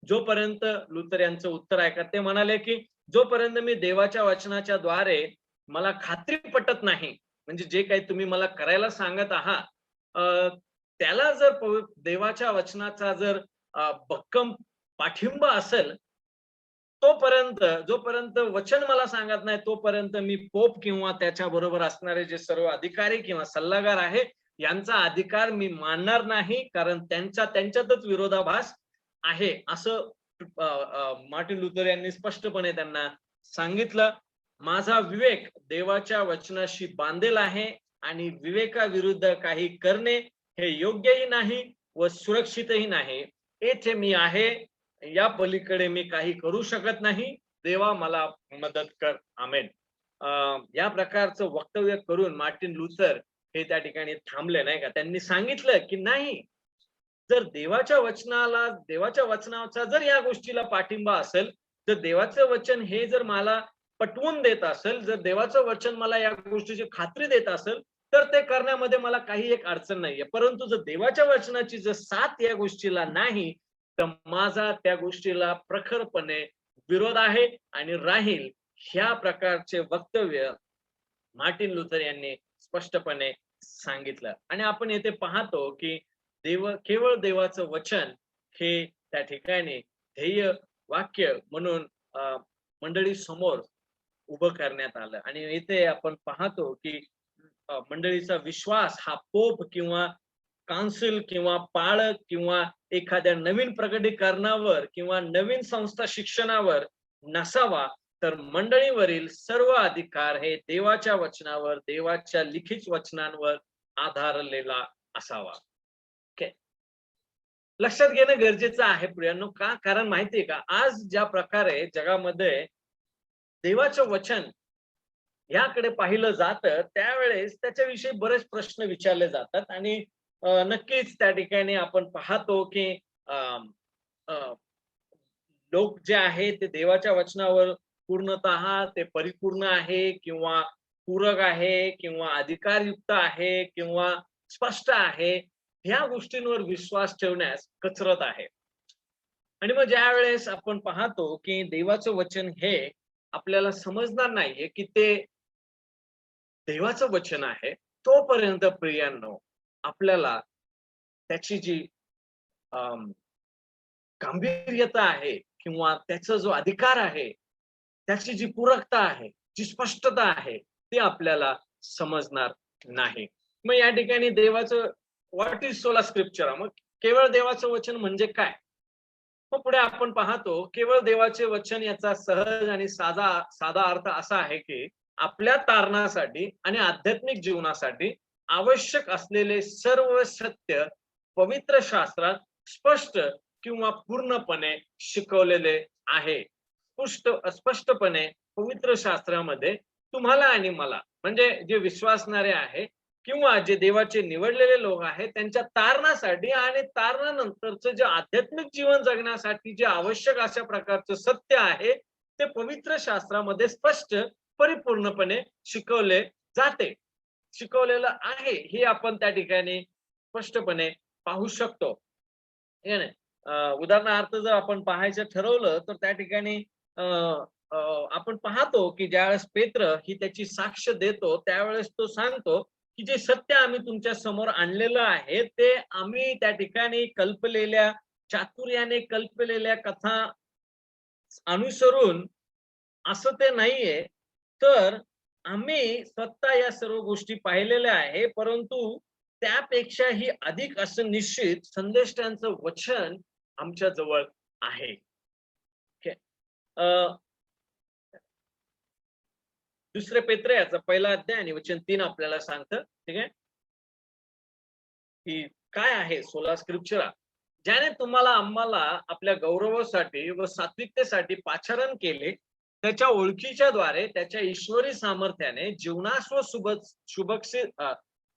जोपर्यंत लुथर यांचं उत्तर ऐका, ते म्हणाले की जोपर्यंत मी देवाच्या वचनाच्या द्वारे मला खात्री पटत नाही, म्हणजे जे काही तुम्ही मला करायला सांगत आहात त्याला जर देवाच्या वचनाचा जर भक्कम पाठिंबा असेल, जोपर्यंत वचन मला सांगत नाही तोपर्यंत मी पोप किंवा त्याच्या बरोबर असणारे जे सर्व अधिकारी किंवा सल्लागार आहे यांचा अधिकार मी मानणार नाही, कारण त्यांच्यातच विरोधाभास आहे, असं मार्टिन लुथर यांनी स्पष्टपणे त्यांना सांगितलं. माझा विवेक देवाच्या वचनाशी बांधेल आहे आणि विवेकाविरुद्ध काही करणे हे योग्यही नाही व सुरक्षितही नाही. येथे मी आहे, या पलीकडे मी काही करू शकत नाही. देवा मला मदत कर. आमेन. या प्रकारचं वक्तव्य करून मार्टिन लुथर हे त्या ठिकाणी थांबले, नाही का. त्यांनी सांगितलं की नाही, जर देवाच्या वचनाचा जर या गोष्टीला पाठिंबा असेल, जर देवाचं वचन हे जर मला पटवून देत असेल, जर देवाचं वचन मला या गोष्टीची खात्री देत असेल, तर ते करण्यामध्ये मला काही एक अडचण नाहीये. परंतु जर देवाच्या वचनाची जर साथ या गोष्टीला नाही, तर माझा त्या गोष्टीला प्रखरपणे विरोध आहे आणि राहील. ह्या प्रकारचे वक्तव्य मार्टिन लुथर यांनी स्पष्टपणे सांगितलं. आणि आपण येथे पाहतो की केवळ देवाचं वचन हे त्या ठिकाणी ध्येय वाक्य म्हणून मंडळी समोर उभं करण्यात आलं. आणि इथे आपण पाहतो की मंडळीचा विश्वास हा पोप किंवा काउन्सिल किंवा पाळक किंवा एखाद्या नवीन प्रकटीकरणावर किंवा नवीन संस्था शिक्षणावर नसावा, तर मंडळीवरील सर्व अधिकार हे देवाच्या वचनावर, देवाच्या लिखित वचनांवर आधारलेला असावा. लक्षात घेणं गरजेचं आहे प्रियांनो. का? कारण माहितीये का, आज ज्या प्रकारे जगामध्ये देवाचं वचन याकडे पाहिलं जातं त्यावेळेस त्याच्याविषयी बरेच प्रश्न विचारले जातात. आणि नक्कीच त्या ठिकाणी आपण पाहतो की लोक जे आहे ते देवाच्या वचनावर पूर्णतः ते परिपूर्ण आहे किंवा पूरक आहे किंवा अधिकारयुक्त आहे किंवा स्पष्ट आहे, ह्या गोष्टींवर विश्वास ठेवण्यास कचरत आहे. आणि मग ज्या वेळेस आपण पाहतो की देवाचं वचन हे आपल्याला समजणार नाहीये की ते देवाचं वचन आहे, तोपर्यंत प्रियांनो आपल्याला त्याची जी गांभीर्यता आहे किंवा त्याचा जो अधिकार आहे, त्याची जी पूरकता आहे, जी स्पष्टता आहे, ती आपल्याला समजणार नाही. मग या ठिकाणी देवाचं व्हॉट इज सोला स्क्रिप्चर? मग केवळ देवाचं वचन म्हणजे काय? मग पुढे आपण पाहतो, केवळ देवाचे वचन याचा सहज आणि साधा साधा अर्थ असा आहे, की आपल्या तारणासाठी आणि आध्यात्मिक जीवनासाठी आवश्यक असलेले सर्व सत्य पवित्र शास्त्रात स्पष्ट किंवा पूर्णपणे शिकवलेले आहे. स्पष्टपणे पवित्र शास्त्रामध्ये तुम्हाला आणि मला, म्हणजे जे विश्वासणारे आहे किंवा जे देवाचे निवडलेले लोक आहेत, त्यांच्या तारणासाठी आणि तारणानंतरचं जे आध्यात्मिक जीवन जगण्यासाठी जे आवश्यक अशा प्रकारचं सत्य आहे, ते पवित्र शास्त्रामध्ये स्पष्ट परिपूर्णपणे शिकवले जाते, शिकवलेलं आहे, हे आपण त्या ठिकाणी स्पष्टपणे पाहू शकतो. हे नाही उदाहरणार्थ जर आपण पाहायचं ठरवलं तर त्या ठिकाणी अ, अ, आपण पाहतो की ज्यावेळेस पेत्र ही त्याची साक्ष देतो, त्यावेळेस तो सांगतो की जे सत्य आम्ही तुमच्या समोर आणलेलं आहे, ते आम्ही त्या ठिकाणी कल्पलेल्या, चातुर्याने कल्पलेल्या कथा अनुसरून असं ते नाहीये. तर आम्ही स्वतः या सर्व गोष्टी पाहिलेल्या आहे, परंतु त्यापेक्षाही अधिक असं निश्चित संदेष्टांचं वचन आमच्या जवळ आहे. ओके. अ, दुसरे पेत्र याचा पहिला अध्याय आणि वचन 3 आपल्याला सांगतं. ठीक आहे? की काय आहे सोला स्क्रिप्चरा? ज्याने तुम्हाला आम्हाला आपल्या गौरवासाठी व सात्विकतेसाठी पाचारण केले, त्याच्या ओळखीच्या द्वारे त्याच्या ईश्वरी सामर्थ्याने जीवनास व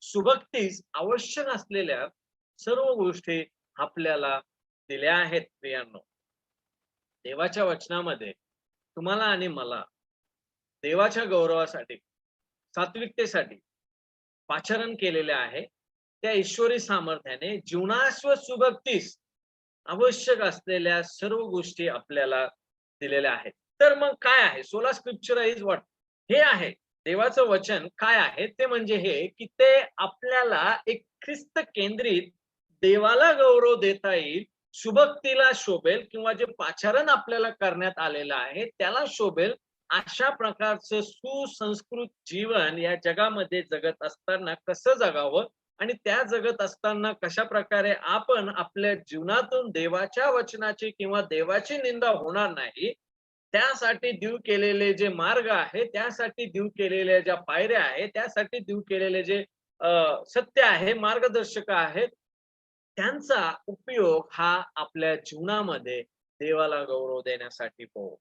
सुभक्तीस आवश्यक असलेल्या सर्व गोष्टी आपल्याला दिल्या आहेत. प्रियांनो, देवाच्या वचनामध्ये तुम्हाला आणि मला देवाच्या गौरवासाठी, सात्विकतेसाठी पाचारण केलेले आहे. त्या ईश्वरी सामर्थ्याने जीवनास व सुभक्तीस आवश्यक असलेल्या सर्व गोष्टी आपल्याला दिलेल्या आहेत. तर मग काय आहे सोला स्क्रिप्चर इज व्हॉट? हे आहे देवाचं वचन. काय आहे ते? म्हणजे हे की ते आपल्याला एक ख्रिस्त केंद्रित, देवाला गौरव देता येईल, सुभक्तीला शोभेल किंवा जे पाचारण आपल्याला करण्यात आलेलं आहे त्याला शोभेल अशा प्रकारचं सुसंस्कृत जीवन या जगामध्ये जगत असताना कसं जगावं आणि त्या जगत असताना कशा प्रकारे आपण आपल्या जीवनातून देवाच्या वचनाची किंवा देवाची निंदा होणार नाही, त्यासाठी देव केलेले जे मार्ग आहे, त्यासाठी देव केलेल्या ज्या पायऱ्या आहेत, त्यासाठी देव केलेले जे सत्य आहे, मार्गदर्शक आहेत, त्यांचा उपयोग हा आपल्या जीवनामध्ये देवाला गौरव देण्यासाठी हो.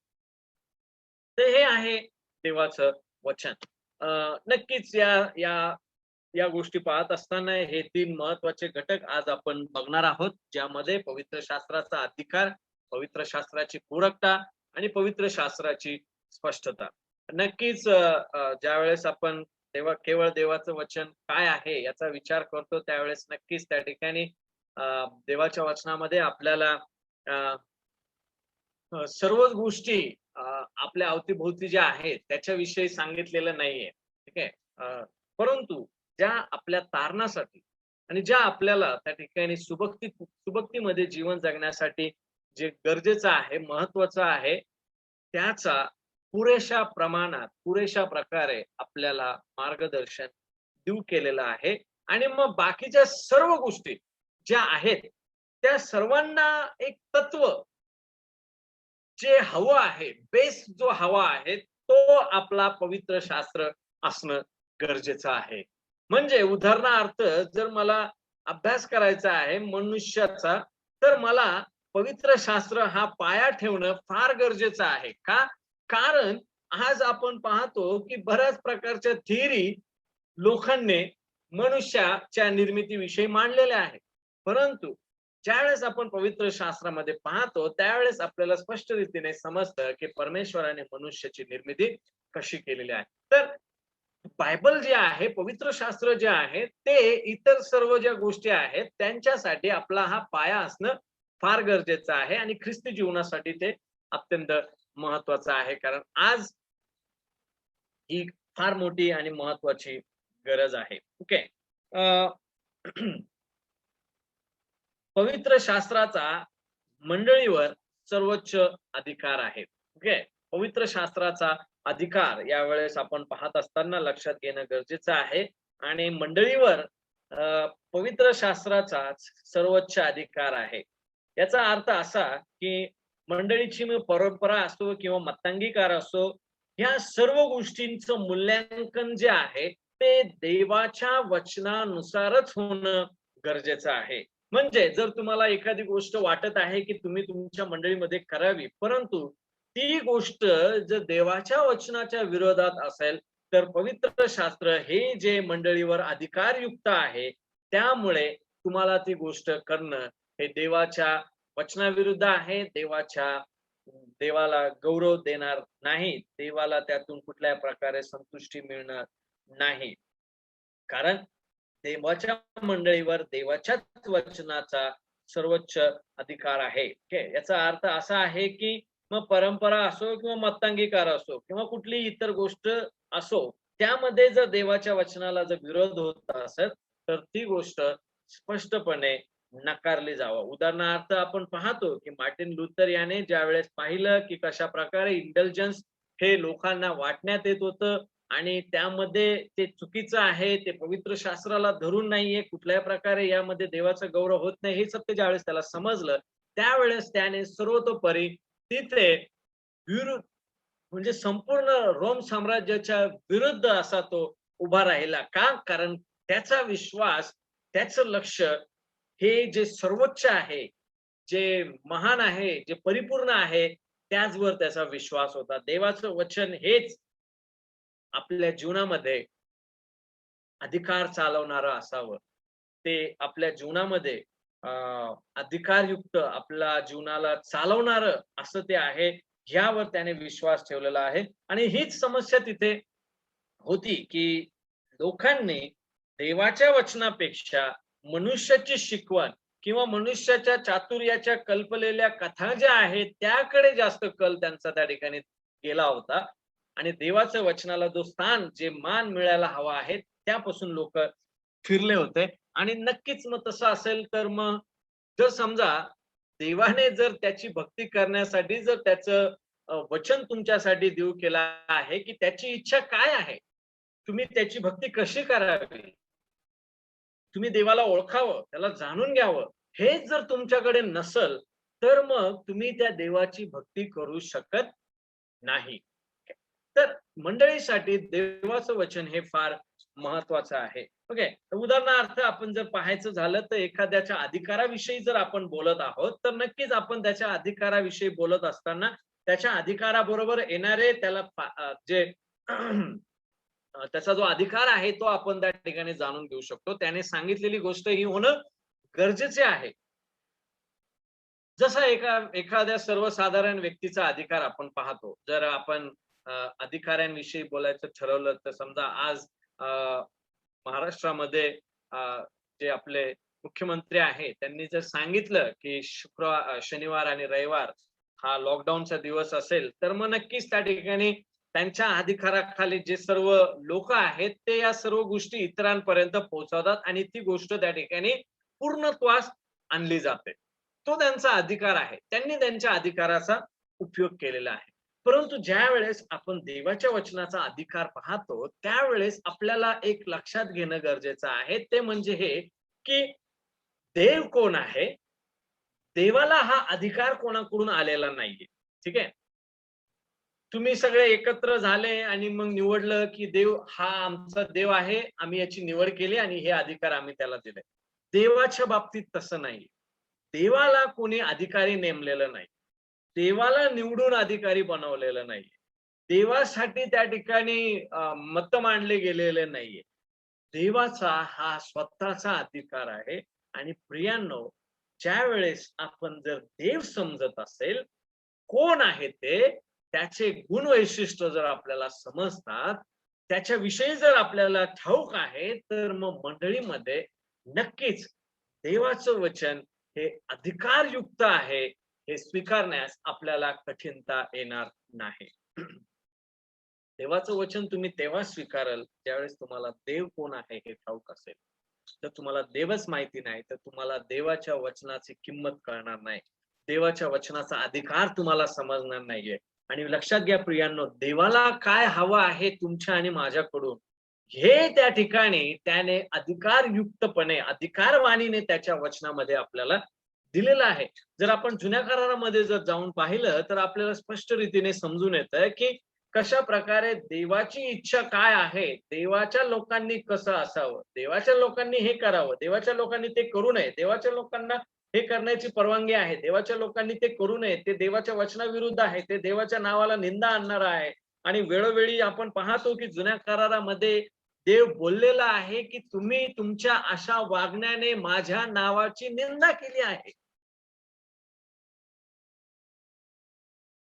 तर हे आहे देवाचं वचन. नक्कीच या या या गोष्टी पाहत असताना हे 3 महत्वाचे घटक आज आपण बघणार आहोत, ज्यामध्ये पवित्र शास्त्राचा अधिकार, पवित्र शास्त्राची पूरकता आणि पवित्र शास्त्राची स्पष्टता. नक्कीच ज्यावेळेस आपण केवळ देवाचं वचन काय आहे याचा विचार करतो, त्यावेळेस नक्कीच त्या ठिकाणी देवाच्या वचनामध्ये आपल्याला सर्वच गोष्टी आपल्या अवतीभोवती ज्या आहेत त्याच्याविषयी सांगितलेलं नाहीये. ठीक आहे. परंतु ज्या आपल्या तारणासाठी आणि ज्या आपल्याला त्या ठिकाणी सुभक्तीमध्ये जीवन जगण्यासाठी जे गरजेचं आहे, महत्वाचं आहे, त्याचा पुरेशा प्रमाणात, पुरेशा प्रकारे आपल्याला मार्गदर्शन देऊ केलेलं आहे. आणि मग बाकीच्या सर्व गोष्टी ज्या आहेत त्या सर्वांना एक तत्व जे हवं आहे, बेस जो हवा आहे, तो आपला पवित्र शास्त्र असणं गरजेचं आहे. म्हणजे उदाहरणार्थ जर मला अभ्यास करायचा आहे मनुष्याचा, तर मला पवित्र शास्त्र हा पाया ठेवणं फार गरजेचं आहे. का? कारण आज आपण पाहतो की बऱ्याच प्रकारच्या थिअरी लोकांनी मनुष्याच्या निर्मितीविषयी मांडलेल्या आहेत. परंतु ज्यावेळेस आपण पवित्र शास्त्रामध्ये पाहतो, त्यावेळेस आपल्याला स्पष्ट रीतीने समजतं की परमेश्वराने मनुष्याची निर्मिती कशी केलेली आहे. तर बायबल जे आहे, पवित्र शास्त्र जे आहे, ते इतर सर्व ज्या गोष्टी आहेत त्यांच्यासाठी आपला हा पाया असणं फार गरजेचं आहे आणि ख्रिस्ती जीवनासाठी ते अत्यंत महत्वाचं आहे. कारण आज ही फार मोठी आणि महत्वाची गरज आहे. ओके. पवित्र शास्त्राचा मंडळीवर सर्वोच्च अधिकार आहे. ओके, पवित्र शास्त्राचा अधिकार यावेळेस आपण पाहत असताना लक्षात घेणं गरजेचं आहे. आणि मंडळीवर पवित्र शास्त्राचा सर्वोच्च अधिकार आहे. याचा अर्थ असा की मंडळीची मग परंपरा असो किंवा मतांगीकार असो, ह्या सर्व गोष्टींचं मूल्यांकन जे आहे ते देवाच्या वचनानुसारच होणं गरजेचं आहे. म्हणजे जर तुम्हाला एखादी गोष्ट वाटत आहे की तुम्ही तुमच्या मंडळीमध्ये करावी, परंतु ती गोष्ट जर देवाच्या वचनाच्या विरोधात असेल, तर पवित्र शास्त्र हे जे मंडळीवर अधिकारयुक्त आहे, त्यामुळे तुम्हाला ती गोष्ट करणं हे देवाच्या वचनाविरुद्ध आहे. देवाला गौरव देणार नाही. देवाला त्यातून कुठल्याही प्रकारे संतुष्टी मिळणार नाही. कारण देवाच्या मंडळीवर देवाच्याच वचनाचा सर्वोच्च अधिकार आहे. याचा अर्थ असा आहे की मग परंपरा असो किंवा मतांगीकार असो किंवा कुठली इतर गोष्ट असो, त्यामध्ये जर देवाच्या वचनाला जर विरोध होत असेल, तर ती गोष्ट स्पष्टपणे नकारली जावं. उदाहरणार्थ आपण पाहतो की मार्टिन लुथर याने ज्यावेळेस पाहिलं की कशा प्रकारे इंटेलिजन्स हे लोकांना वाटण्यात येत होतं आणि त्यामध्ये ते चुकीचं आहे, ते पवित्र शास्त्राला धरून नाहीये, कुठल्याही प्रकारे यामध्ये देवाचा गौरव होत नाही, हे सत्य ज्यावेळेस त्याला समजलं, त्यावेळेस त्याने सर्वतोपरी तिथे विरुद्ध म्हणजे संपूर्ण रोम साम्राज्याच्या विरुद्ध असा तो उभा राहिला. का? कारण त्याचा विश्वास, त्याचं लक्ष हे जे सर्वोच्च आहे, जे महान आहे, जे परिपूर्ण आहे, त्याचवर त्याचा विश्वास होता. देवाचं वचन हेच आपल्या जीवनामध्ये अधिकार चालवणारं असावं. ते आपल्या जीवनामध्ये अधिकारयुक्त आपल्या जीवनाला चालवणारं असं ते आहे, ह्यावर त्याने विश्वास ठेवलेला आहे. आणि हीच समस्या तिथे होती की लोकांनी देवाच्या वचनापेक्षा मनुष्याची शिकवण किंवा मनुष्याच्या चातुर्याच्या कल्पलेल्या कथा ज्या आहेत त्याकडे जास्त कल त्यांचा त्या ठिकाणी गेला होता. आणि देवाच्या वचनाला जो स्थान, जे मान मिळायला हवा आहे, त्यापासून लोक फिरले होते. आणि नक्कीच मग तसं असेल तर मग जर समजा देवाने जर त्याची भक्ती करण्यासाठी जर त्याचं वचन तुमच्यासाठी देऊ केला आहे की त्याची इच्छा काय आहे, तुम्ही त्याची भक्ती कशी करावी, तुम्ही देवाला ओळखावं, त्याला जाणून घ्यावं, हेच जर तुमच्याकडे नसल, तर मग तुम्ही त्या देवाची भक्ती करू शकत नाही. तर मंडळीसाठी देवाचं वचन हे फार महत्वाचं आहे. ओके, उदाहरणार्थ आपण जर पाहायचं झालं तर एखाद्याच्या अधिकाराविषयी जर आपण बोलत आहोत, तर नक्कीच आपण त्याच्या अधिकाराविषयी बोलत असताना त्याच्या अधिकाराबरोबर येणारे त्याला जे त्याचा जो अधिकार आहे तो आपण त्या ठिकाणी जाणून घेऊ शकतो. त्याने सांगितलेली गोष्ट ही होणं गरजेचे आहे. जसा एखाद्या सर्वसाधारण व्यक्तीचा अधिकार आपण पाहतो. जर आपण अधिकाऱ्यांविषयी बोलायचं ठरवलं तर समजा आज महाराष्ट्रामध्ये जे आपले मुख्यमंत्री आहेत त्यांनी जर सांगितलं की शनिवार आणि रविवार हा लॉकडाऊनचा दिवस असेल, तर मग नक्कीच त्या ठिकाणी त्यांच्या अधिकाराखाली जे सर्व लोक आहेत ते या सर्व गोष्टी इतरांपर्यंत पोहोचवतात आणि ती गोष्ट त्या ठिकाणी पूर्णत्वास आणली जाते. तो त्यांचा अधिकार आहे. त्यांनी त्यांच्या अधिकाराचा उपयोग केलेला आहे. परंतु ज्या वेळेस आपण देवाच्या वचनाचा अधिकार पाहतो, त्यावेळेस आपल्याला एक लक्षात घेणं गरजेचं आहे. ते म्हणजे हे की देव कोण आहे? देवाला हा अधिकार कोणाकडून आलेला नाहीये. ठीक आहे. तुम्ही सगळे एकत्र झाले आणि मग निवडलं की देव हा आमचा देव आहे, आम्ही याची निवड केली आणि हे अधिकार आम्ही त्याला दिले. देवाच्या बाबतीत तसं नाही. देवाला कोणी अधिकारी नेमलेलं नाही. देवाला निवडून अधिकारी बनवलेलं नाहीये. देवासाठी त्या ठिकाणी मत मांडले गेलेले नाहीये. देवाचा हा स्वतःचा अधिकार आहे. आणि प्रियांनो, ज्यावेळेस आपण जर देव समजत असेल, कोण आहे ते, त्याचे गुण वैशिष्ट्य जर आपल्याला समजतात, त्याच्याविषयी जर आपल्याला ठाऊक आहे, तर मग मंडळीमध्ये नक्कीच देवाचं वचन हे अधिकारयुक्त आहे, हे स्वीकारण्यास आपल्याला कठीणता येणार नाही. देवाचं वचन तुम्ही तेव्हा स्वीकाराल ज्यावेळेस तुम्हाला देव कोण आहे हे ठाऊक असेल. जर तुम्हाला देवच माहिती नाही तर तुम्हाला देवाच्या वचनाची किंमत कळणार नाही. देवाच्या वचनाचा अधिकार तुम्हाला समजणार नाहीये. आणि लक्षात घ्या प्रियांनो, देवाला काय हवं आहे तुमच्या आणि माझ्याकडून, हे त्या ठिकाणी त्याने अधिकारयुक्तपणे, अधिकारवाणीने त्याच्या वचनामध्ये आपल्याला दिलेलं आहे. जर आपण जुन्या करारामध्ये जर जाऊन पाहिलं तर आपल्याला स्पष्ट रीतीने समजून येतं की कशा प्रकारे देवाची इच्छा काय आहे, देवाच्या लोकांनी कसं असावं, देवाच्या लोकांनी हे करावं, देवाच्या लोकांनी ते करू नये, देवाच्या लोकांना हे करण्याची परवानगी आहे, देवाच्या लोकांनी ते करू नये, ते देवाच्या वचनाविरुद्ध आहे, ते देवाच्या नावाला निंदा आणणार आहे. आणि वेळोवेळी आपण पाहतो की जुन्या करारामध्ये देव बोललेला आहे की तुम्ही तुमच्या अशा वागण्याने माझ्या नावाची निंदा केली आहे.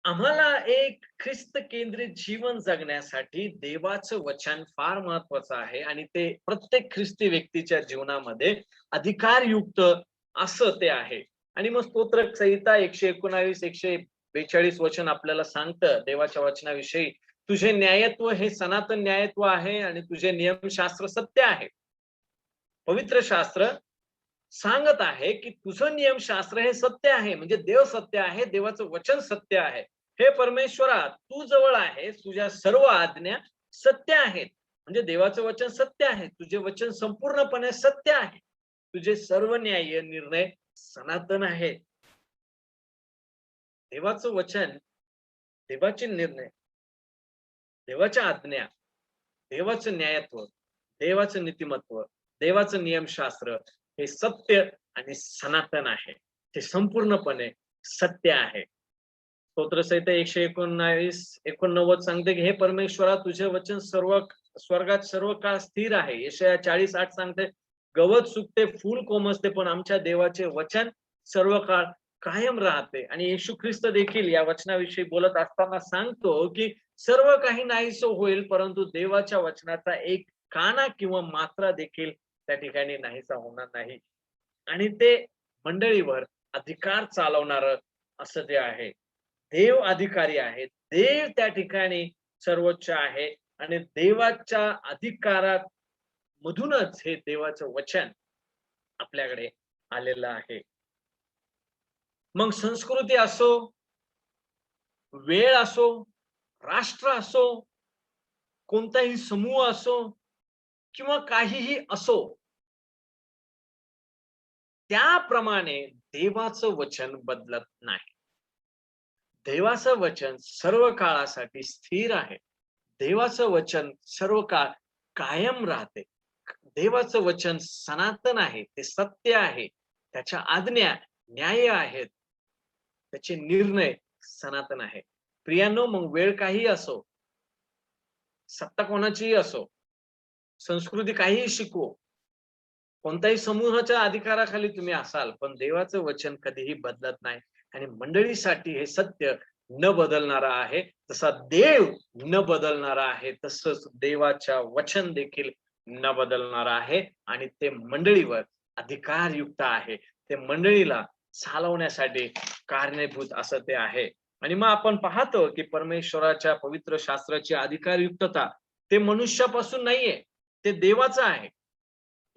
आम्हाला एक ख्रिस्त केंद्रित जीवन जगण्यासाठी देवाचं वचन फार महत्वाचं आहे आणि ते प्रत्येक ख्रिस्ती व्यक्तीच्या जीवनामध्ये अधिकारयुक्त असं ते आहे. आणि मग स्तोत्र संहिता 119 142 वचन आपल्याला सांगतं देवाच्या वचनाविषयी, तुझे न्यायत्व हे सनातन न्यायत्व आहे आणि तुझे नियमशास्त्र सत्य आहे. पवित्र शास्त्र सांगत आहे की तुझं नियमशास्त्र हे सत्य आहे, म्हणजे देव सत्य आहे, देवाचं वचन सत्य आहे. हे परमेश्वरा, तू जवळ आहेस, तुझ्या सर्व आज्ञा सत्य आहेत. म्हणजे देवाचं वचन सत्य आहे, तुझे वचन संपूर्णपणे सत्य आहे, तुझे सर्व न्याय निर्णय सनातन आहेत. देवाचं वचन, देवाचे निर्णय, देवाच्या आज्ञा, देवाचं न्यायत्व, देवाचं नीतिमत्व, देवाचं नियमशास्त्र हे सत्य आणि सनातन आहे. ते संपूर्णपणे सत्य आहे. स्तोत्रसंहिता 119-89 सांगते की हे परमेश्वरा, तुझे वचन सर्व स्वर्गात सर्व काळ स्थिर आहे. यशाया 40:8 सांगते, गवत सुकते, फूल कोमसते, पण आमच्या देवाचे वचन सर्व काळ कायम राहते. आणि येशू ख्रिस्त देखील या वचनाविषयी बोलत असताना सांगतो की सर्व काही नाहीसं होईल, परंतु देवाच्या वचनाचा एक काना किंवा मात्रा देखील त्या ठिकाणी नाहीसा होणार नाही. आणि ते मंडळीवर अधिकार चालवणार असं ते आहे. देव अधिकारी आहे, देव त्या ठिकाणी सर्वोच्च आहे आणि देवाच्या अधिकारात मधूनच हे देवाचं वचन आपल्याकडे आलेलं आहे. मग संस्कृती असो, वेळ असो, राष्ट्र असो, कोणताही समूह असो किंवा काहीही असो, त्याप्रमाणे देवाचं वचन बदलत नाही. देवाचं वचन सर्व काळासाठी स्थिर आहे. देवाचं वचन सर्व काळ कायम राहते. देवाचं वचन सनातन आहे, ते सत्य आहे. त्याच्या आज्ञा न्याय आहेत, त्याचे निर्णय सनातन आहे. प्रियांनो, मग वेळ काही असो, सत्ता कोणाचीही असो, संस्कृती काहीही शिकवो, कोणत्याही समूहाच्या अधिकाराखाली तुम्ही असाल, पण देवाचं वचन कधीही बदलत नाही. आणि मंडळीसाठी हे सत्य न बदलणारा आहे. जसा देव न बदलणारा आहे, तसंच देवाच्या वचन देखील न बदलणारा आहे आणि ते मंडळीवर अधिकारयुक्त आहे. ते मंडळीला चालवण्यासाठी कारणीभूत असं ते आहे. आणि मग आपण पाहतो की परमेश्वराच्या पवित्र शास्त्राची अधिकारयुक्तता ते मनुष्यापासून नाहीये, ते देवाचं आहे.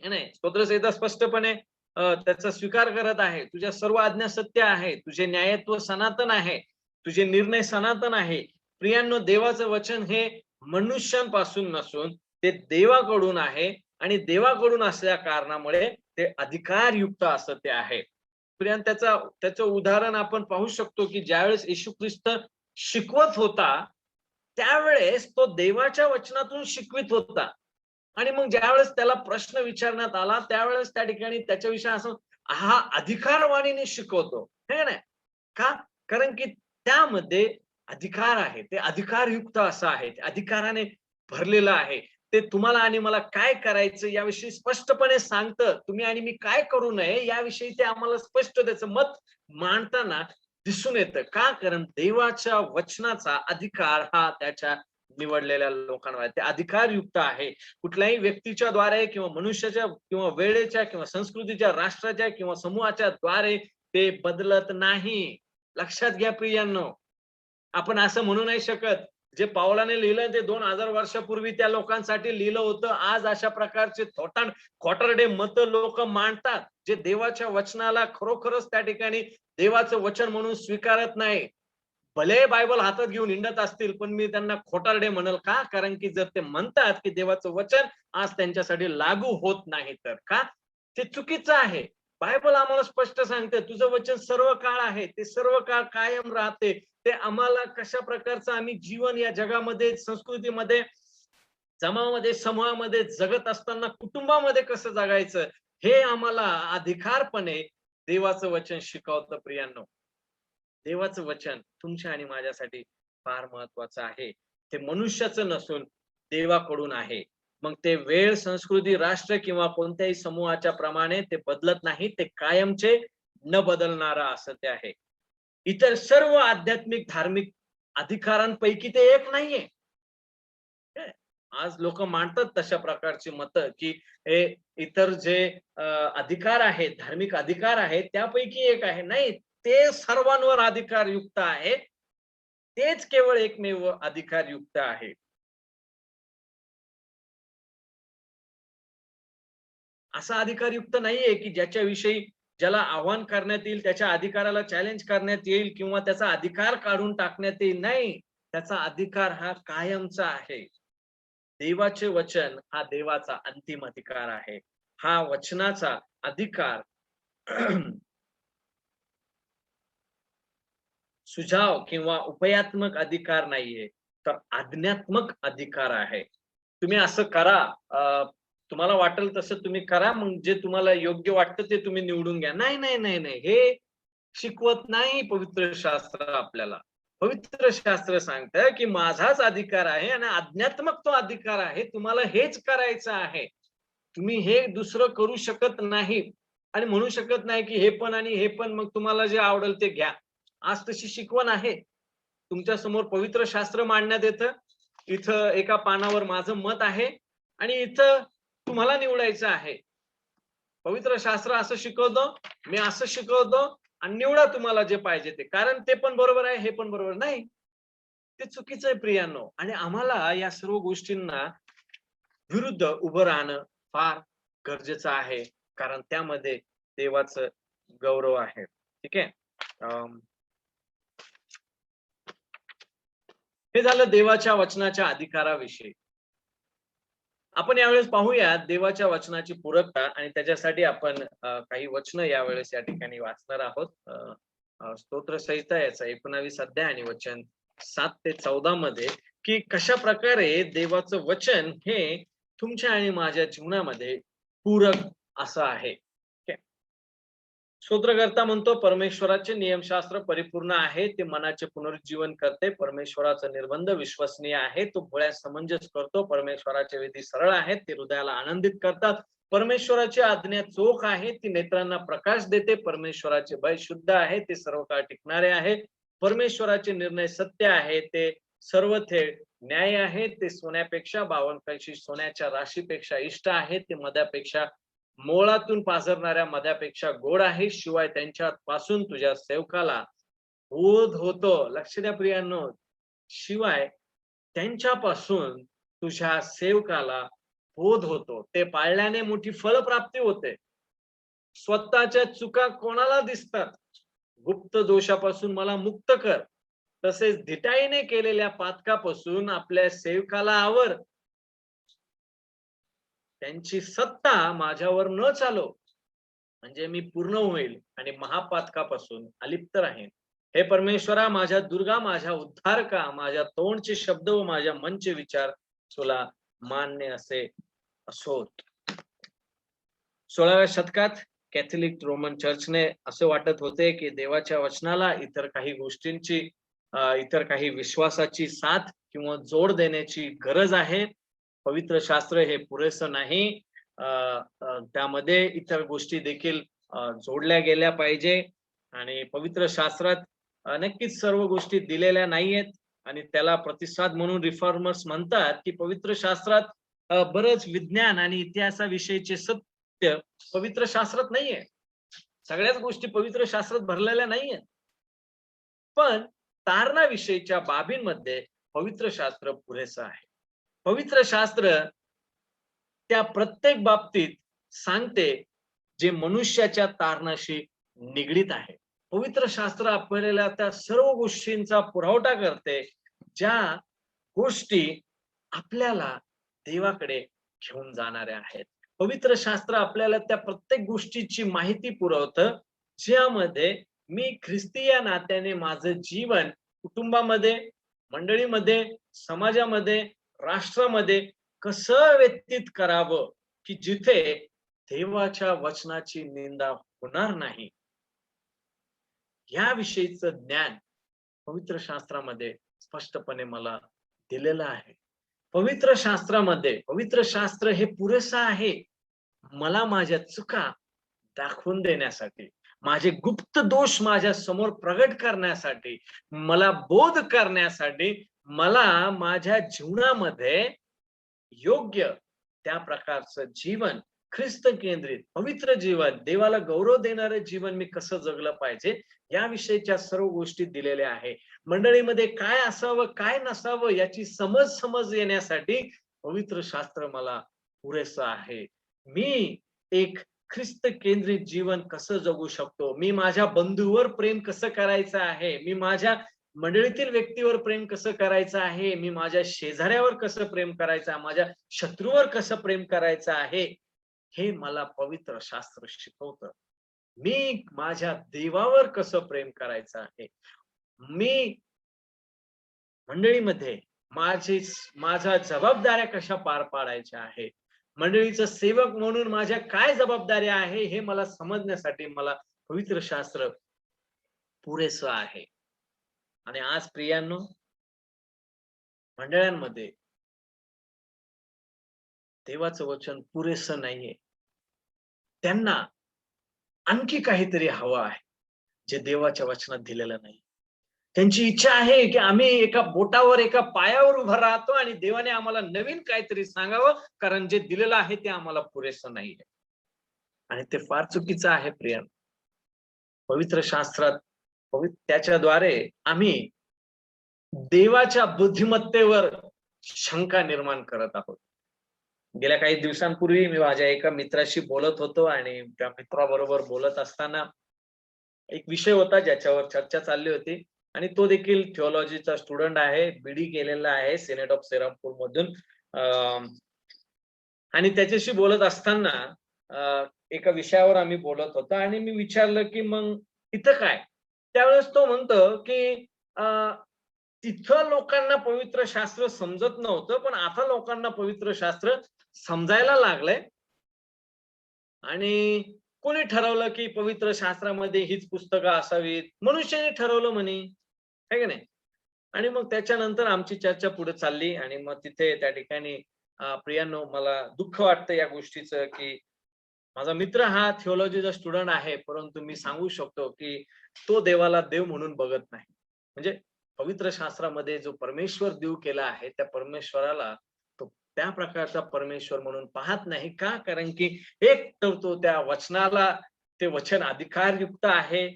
नाही, स्तोत्रसंहिता स्पष्टपणे त्याचा स्वीकार करत आहे. तुझ्या सर्व आज्ञा सत्य आहे, तुझे न्यायत्व सनातन आहे, तुझे निर्णय सनातन आहे. प्रियांनो, देवाचं वचन हे मनुष्यांपासून नसून ते देवाकडून आहे आणि देवाकडून असल्या कारणामुळे ते अधिकारयुक्त असं ते आहे. प्रियां, त्याचं उदाहरण आपण पाहू शकतो की ज्यावेळेस येशू ख्रिस्त शिकवत होता, त्यावेळेस तो देवाच्या वचनातून शिकवित होता. आणि मग ज्यावेळेस त्याला प्रश्न विचारण्यात आला, त्यावेळेस त्या ठिकाणी त्याच्याविषयी असं हा अधिकारवाणीने शिकवतो, हे नाही का? कारण की त्यामध्ये अधिकार आहे, ते अधिकारयुक्त असं आहे, ते अधिकाराने भरलेलं आहे. ते तुम्हाला आणि मला काय करायचं याविषयी स्पष्टपणे सांगतं. तुम्ही आणि मी काय करू नये याविषयी ते आम्हाला स्पष्ट त्याचं मत मांडताना दिसून येतं. का? कारण देवाच्या वचनाचा अधिकार हा त्याच्या निवडलेल्या लोकांवर आहे. ते अधिकारयुक्त आहे. कुठल्याही व्यक्तीच्या द्वारे किंवा मनुष्याच्या किंवा वेळेच्या किंवा संस्कृतीच्या, राष्ट्राच्या किंवा समूहाच्या द्वारे ते बदलत नाही. लक्षात घ्या प्रियांनो. आपण असं म्हणू नाही शकत जे पावलाने लिहिलं ते 2000 वर्षापूर्वी त्या लोकांसाठी लिहिलं होतं. आज अशा प्रकारचे खोटारडे मत लोक मांडतात, जे देवाच्या वचनाला खरोखरच त्या ठिकाणी देवाचं वचन म्हणून स्वीकारत नाही. भले बायबल हातात घेऊन हिंडत असतील, पण मी त्यांना खोटारडे म्हणेल. का? कारण की जर ते म्हणतात की देवाचं वचन आज त्यांच्यासाठी लागू होत नाही, तर का? ते चुकीचं आहे. बायबल आम्हाला स्पष्ट सांगते, तुझं वचन सर्व काळ आहे, ते सर्व काळ कायम राहते. ते आम्हाला कशा प्रकारचं आम्ही जीवन या जगामध्ये, संस्कृतीमध्ये, जमावामध्ये, समूहामध्ये जगत असताना कुटुंबामध्ये कसं जगायचं, हे आम्हाला अधिकारपणे देवाचं वचन शिकवतं. प्रियांनो, देवाचं वचन तुमच्या आणि माझ्यासाठी फार महत्वाचं आहे. ते मनुष्याचं नसून देवाकडून आहे. मग ते वेळ, संस्कृती, राष्ट्र किंवा कोणत्याही समूहाच्या प्रमाणे ते बदलत नाही. ते कायमचे न बदलणारा असं ते आहे. इतर सर्व आध्यात्मिक, धार्मिक अधिकारांपैकी ते एक नाहीये. आज लोक मांडतात तशा प्रकारची मतं, की हे इतर जे अधिकार आहेत, धार्मिक अधिकार आहेत, त्यापैकी एक आहे. नाही, ते सर्वांवर अधिकारयुक्त आहे. तेच केवळ एकमेव अधिकारयुक्त आहे. असा अधिकारयुक्त नाहीये, की ज्याच्याविषयी ज्याला आव्हान करण्यात येईल, त्याच्या अधिकाराला चॅलेंज करण्यात येईल किंवा त्याचा अधिकार काढून टाकण्यात येईल. नाही, त्याचा अधिकार हा कायमचा आहे. देवाचे वचन हा देवाचा अंतिम अधिकार आहे. हा वचनाचा अधिकार सुझाव किंवा उपयात्मक अधिकार नाहीये, तर आज्ञात्मक अधिकार आहे. तुम्ही असं करा, तुम्हाला वाटेल तसं तुम्ही करा, मग जे तुम्हाला योग्य वाटतं ते तुम्ही निवडून घ्या. नाही, नाही, नाही, नाही. हे शिकवत नाही पवित्र शास्त्र आपल्याला. पवित्र शास्त्र सांगतं, की माझाच अधिकार आहे आणि आज्ञात्मक तो अधिकार आहे. तुम्हाला हेच करायचं आहे. तुम्ही हे दुसरं करू शकत नाही आणि म्हणू शकत नाही, की हे पण आणि हे पण, मग तुम्हाला जे आवडेल ते घ्या. आज तशी शिकवण आहे. तुमच्या समोर पवित्र शास्त्र मांडण्यात येतं. इथं एका पानावर माझं मत आहे आणि इथं तुम्हाला निवडायचं आहे. पवित्र शास्त्र असं शिकवतं, मी असं शिकवतो आणि निवडा तुम्हाला जे पाहिजे ते. कारण ते पण बरोबर आहे, हे पण बरोबर नाही. ते चुकीचं आहे प्रियांनो. आणि आम्हाला या सर्व गोष्टींना विरुद्ध उभं राहणं फार गरजेचं आहे. कारण त्यामध्ये देवाचं गौरव आहे. ठीक आहे. हे झालं देवाच्या वचनाच्या अधिकाराविषयी. आपण यावेळेस पाहूया देवाच्या वचनाची पूरकता आणि त्याच्यासाठी आपण काही वचन यावेळेस या ठिकाणी वाचणार आहोत. स्तोत्र संहिता याचा 19 अध्याय आणि वचन 7 ते 14 मध्ये, की कशा प्रकारे देवाचं वचन हे तुमच्या आणि माझ्या जीवनामध्ये पूरक असं आहे. स्तोत्रकर्ता म्हणतो, परमेश्वराचे नियमशास्त्र परिपूर्ण आहे, ते मनाचे पुनरुज्जीवन करते. परमेश्वराचा निर्बंध विश्वसनीय आहे, तो भोळ्यास समंजस करतो. परमेश्वराचे विधी सरळ आहेत, ते हृदयाला आनंदित करतात. परमेश्वराची आज्ञा चोख आहे, ती नेत्रांना प्रकाश देते. परमेश्वराचे भय शुद्ध आहे, ते सर्व काळ टिकणारे आहे. परमेश्वराचे निर्णय सत्य आहे, ते सर्व थेट न्याय आहे. ते सोन्यापेक्षा 52 सोन्याच्या राशीपेक्षा इष्ट आहे. ते मधापेक्षा, मोळातून पाझरणाऱ्या मधापेक्षा गोड आहे. शिवाय त्यांच्या पासून तुझ्या सेवकाला बोध होतो. लक्ष द्या प्रियांनो, शिवाय त्यांच्यापासून तुझ्या सेवकाला बोध होतो. ते पाळल्याने मोठी फलप्राप्ती होते. स्वतःच्या चुका कोणाला दिसतात, गुप्त दोषापासून मला मुक्त कर. तसेच धिटाईने केलेल्या पातकापासून आपल्या सेवकाला आवर. त्यांची सत्ता माझ्यावर न चालो, म्हणजे मी पूर्ण होईल आणि महापातकापासून अलिप्त राहीन. हे परमेश्वरा, माझ्या दुर्गा, माझ्या उद्धारका, माझ्या तोंडचे शब्द व माझ्या मनचे विचार तुला मान्य असे असोत. 16व्या शतकात कॅथलिक रोमन चर्चने असे वाटत होते, की देवाच्या वचनाला इतर काही गोष्टींची, इतर काही विश्वासाची साथ किंवा जोड देण्याची गरज आहे. पवित्र शास्त्र हे पुरेसं नाही. त्यामध्ये इतर गोष्टी देखील जोडल्या गेल्या पाहिजे. आणि पवित्र शास्त्रात नक्कीच सर्व गोष्टी दिलेल्या नाहीयेत आणि त्याला प्रतिसाद म्हणून रिफॉर्मर्स म्हणतात, की पवित्र शास्त्रात बरंच विज्ञान आणि इतिहासाविषयीचे सत्य पवित्र शास्त्रात नाहीये. सगळ्याच गोष्टी पवित्र शास्त्रात भरलेल्या नाहीयेत. पण तारणाविषयीच्या बाबींमध्ये पवित्र शास्त्र पुरेसं आहे. पवित्र शास्त्र त्या प्रत्येक बाबतीत सांगते जे मनुष्याच्या तारणाशी निगडीत आहे. पवित्र शास्त्र आपल्याला त्या सर्व गोष्टींचा पुरवठा करते, ज्या गोष्टी आपल्याला देवाकडे घेऊन जाणाऱ्या आहेत. पवित्र शास्त्र आपल्याला त्या प्रत्येक गोष्टीची माहिती पुरवतं, ज्यामध्ये मी ख्रिस्ती या नात्याने माझं जीवन कुटुंबामध्ये, मंडळीमध्ये, समाजामध्ये, राष्ट्रामध्ये कसं व्यतीत करावं, की जिथे देवाच्या वचनाची निंदा होणार नाही, याविषयीचं ज्ञान पवित्र शास्त्रामध्ये स्पष्टपणे मला दिलेलं आहे. पवित्र शास्त्र हे पुरेसं आहे मला माझ्या चुका दाखवून देण्यासाठी, माझे गुप्त दोष माझ्या समोर प्रगट करण्यासाठी, मला बोध करण्यासाठी, मला माझ्या जीवनामध्ये योग्य त्या प्रकारचं जीवन, ख्रिस्त केंद्रित पवित्र जीवन, देवाला गौरव देणारं जीवन मी कसं जगलं पाहिजे, याविषयीच्या सर्व गोष्टी दिलेल्या आहे. मंडळीमध्ये काय असावं काय नसावं याची समज येण्यासाठी पवित्र शास्त्र मला पुरेसं आहे. मी एक ख्रिस्त केंद्रित जीवन कसं जगू शकतो, मी माझ्या बंधूवर प्रेम कसं करायचं आहे, मी माझ्या मंडळीतील व्यक्तीवर प्रेम कसं करायचं आहे, मी माझ्या शेजाऱ्यावर कसं प्रेम करायचं आहे, माझ्या शत्रूवर कसं प्रेम करायचं आहे, हे मला पवित्र शास्त्र शिकवतं. मी माझ्या देवावर कसं प्रेम करायचं आहे, मी मंडळीमध्ये माझ्या जबाबदाऱ्या कशा पार पाडायच्या आहे, मंडळीचं सेवक म्हणून माझ्या काय जबाबदाऱ्या आहे, हे मला समजण्यासाठी मला पवित्र शास्त्र पुरेसं आहे. आणि आज प्रियांनो, मंडळांमध्ये देवाचं वचन पुरेसं नाहीये. त्यांना आणखी काहीतरी हवं आहे, जे देवाच्या वचनात दिलेलं नाही. त्यांची इच्छा आहे की आम्ही एका बोटावर, एका पायावर उभं राहतो आणि देवाने आम्हाला नवीन काहीतरी सांगावं, कारण जे दिलेलं आहे ते आम्हाला पुरेसं नाहीये. आणि ते फार चुकीचं आहे प्रियांनो. पवित्र शास्त्रात त्याच्याद्वारे आम्ही देवाच्या बुद्धिमत्तेवर शंका निर्माण करत आहोत. गेल्या काही दिवसांपूर्वी मी माझ्या एका मित्राशी बोलत होतो आणि त्या मित्राबरोबर बोलत असताना एक विषय होता ज्याच्यावर चर्चा चालली होती, आणि तो देखील थिओलॉजीचा स्टुडंट आहे, बीडी केलेला आहे सेनेट ऑफ सेरामपूर मधून. आणि त्याच्याशी बोलत असताना एका विषयावर आम्ही बोलत होतो आणि मी विचारलं की मग इथं काय. त्यावेळेस तो म्हणतो की तिथं लोकांना पवित्र शास्त्र समजत नव्हतं, पण आता लोकांना पवित्र शास्त्र समजायला लागलंय. आणि कोणी ठरवलं की पवित्र शास्त्रामध्ये हीच पुस्तकं असावीत? मनुष्याने ठरवलं म्हणे, है की नाही. आणि मग त्याच्यानंतर आमची चर्चा पुढे चालली आणि मग तिथे त्या ठिकाणी प्रियांनो, मला दुःख वाटतं या गोष्टीचं की माझा मित्र हा थिओलॉजीचा स्टुडंट आहे, परंतु मी सांगू शकतो की तो देवाला देव म्हणून बघत नाही. म्हणजे पवित्र शास्त्रामध्ये जो परमेश्वर देव केला आहे, त्या परमेश्वराला तो त्या प्रकारचा परमेश्वर म्हणून पाहत नाही. का? कारण की एक तर तो त्या वचनाला, ते वचन अधिकारयुक्त आहे,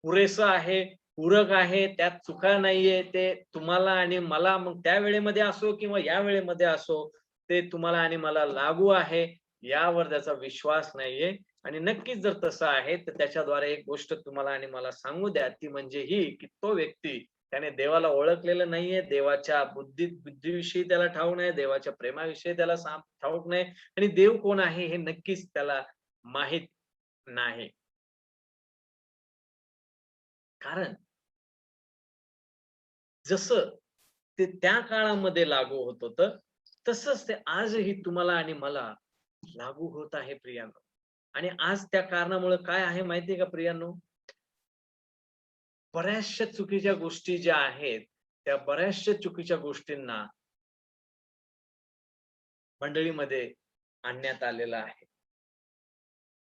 पुरेसं आहे, पूरक आहे, त्यात चुका नाहीये. ते तुम्हाला आणि मला, मग त्या वेळेमध्ये असो किंवा या वेळेमध्ये असो, ते तुम्हाला आणि मला लागू आहे, यावर त्याचा विश्वास नाहीये. आणि नक्कीच जर तसं आहे तर त्याच्याद्वारे एक गोष्ट तुम्हाला आणि मला सांगू द्या, ती म्हणजे ही की तो व्यक्ती त्याने देवाला ओळखलेलं नाहीये, देवाच्या बुद्धीविषयी त्याला ठाऊक नाही, देवाच्या प्रेमाविषयी त्याला ठाऊक नाही, आणि देव कोण आहे हे नक्कीच त्याला माहित नाही. कारण जसं ते त्या काळामध्ये लागू होत होतं, तसंच ते आजही तुम्हाला आणि मला लागू होत आहे प्रियांनो. आणि आज त्या कारणामुळे काय आहे माहितीये का प्रियांनो, बऱ्याचशा चुकीच्या गोष्टी ज्या आहेत, त्या बऱ्याचशा चुकीच्या गोष्टींना मंडळीमध्ये आणण्यात आलेलं आहे.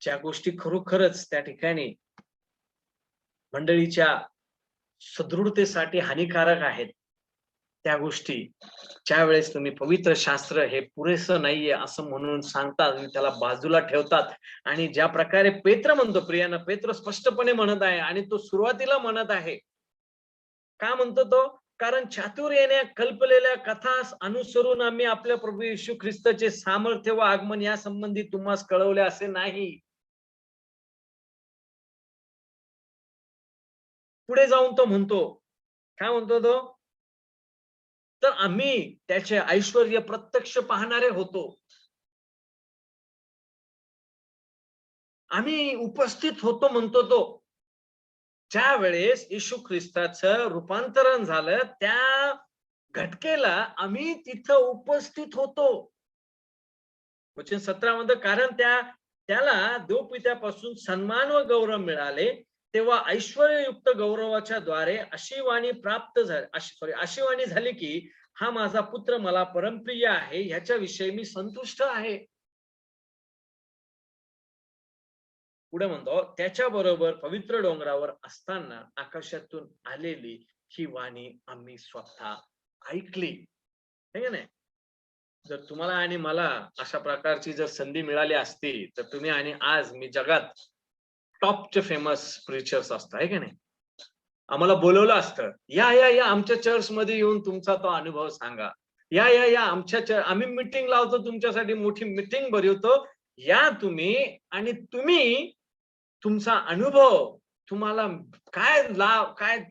ज्या गोष्टी खरोखरच त्या ठिकाणी मंडळीच्या सदृढतेसाठी हानिकारक आहेत, त्या गोष्टी ज्या वेळेस तुम्ही पवित्र शास्त्र हे पुरेसं नाहीये असं म्हणून सांगतात, त्याला बाजूला ठेवतात. आणि ज्या प्रकारे पेत्र म्हणतो, प्रियानं, पेत्र स्पष्टपणे म्हणत आहे, आणि तो सुरुवातीला म्हणत आहे, का म्हणतो तो, कारण चातुर्याने कल्पलेल्या कथा अनुसरून आम्ही आपल्या प्रभू येशू ख्रिस्ताचे सामर्थ्य व आगमन या संबंधी तुम्हाला कळवले असे नाही. पुढे जाऊन तो म्हणतो, काय म्हणतो तो, तर आम्ही त्याचे ऐश्वर्य प्रत्यक्ष पाहणारे होतो. आम्ही उपस्थित होतो म्हणतो तो. ज्या वेळेस येशू ख्रिस्ताचं रूपांतरण झालं त्या घटकेला आम्ही तिथं उपस्थित होतो. वचन 17 मध्ये, कारण त्याला देवपित्यापासून सन्मान व गौरव मिळाले, तेव्हा ऐश्वर्ययुक्त गौरवाच्या द्वारे अशी वाणी झाली की हा माझा पुत्र मला परमप्रिय आहे, ह्याच्या विषयी मी संतुष्ट आहे. पुढे म्हणतो, त्याच्याबरोबर पवित्र डोंगरावर असताना आकाशातून आलेली ही वाणी आम्ही स्वतः ऐकली. हे नाही, जर तुम्हाला आणि मला अशा प्रकारची जर संधी मिळाली असती तर तुम्ही आणि आज मी जगात टॉपचे फेमस प्रीचर्स असता, आहे की नाही. आम्हाला बोलवलं असतं, या आमच्या चर्च मध्ये येऊन तुमचा तो अनुभव सांगा, या आमच्या आम्ही मिटिंग लावतो तुमच्यासाठी, मोठी मिटिंग भरवतो, या तुम्ही आणि तुम्ही तुमचा अनुभव, तुम्हाला काय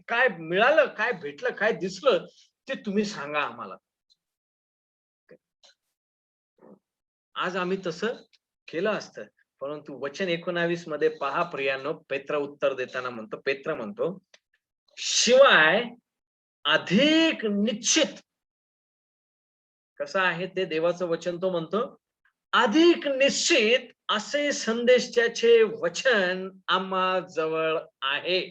काय मिळालं, काय भेटलं, काय दिसलं ते तुम्ही सांगा आम्हाला. आज आम्ही तसं केलं असतं, परंतु वचन 19 मध्ये पहा प्रियांनो, पेत्र उत्तर देताना म्हणतो, पेत्र म्हणतो, शिवाय अधिक निश्चित. कसं आहे ते देवाचं वचन, तो म्हणतो अधिक निश्चित असे संदेशाचे वचन आम्हा जवळ आहे.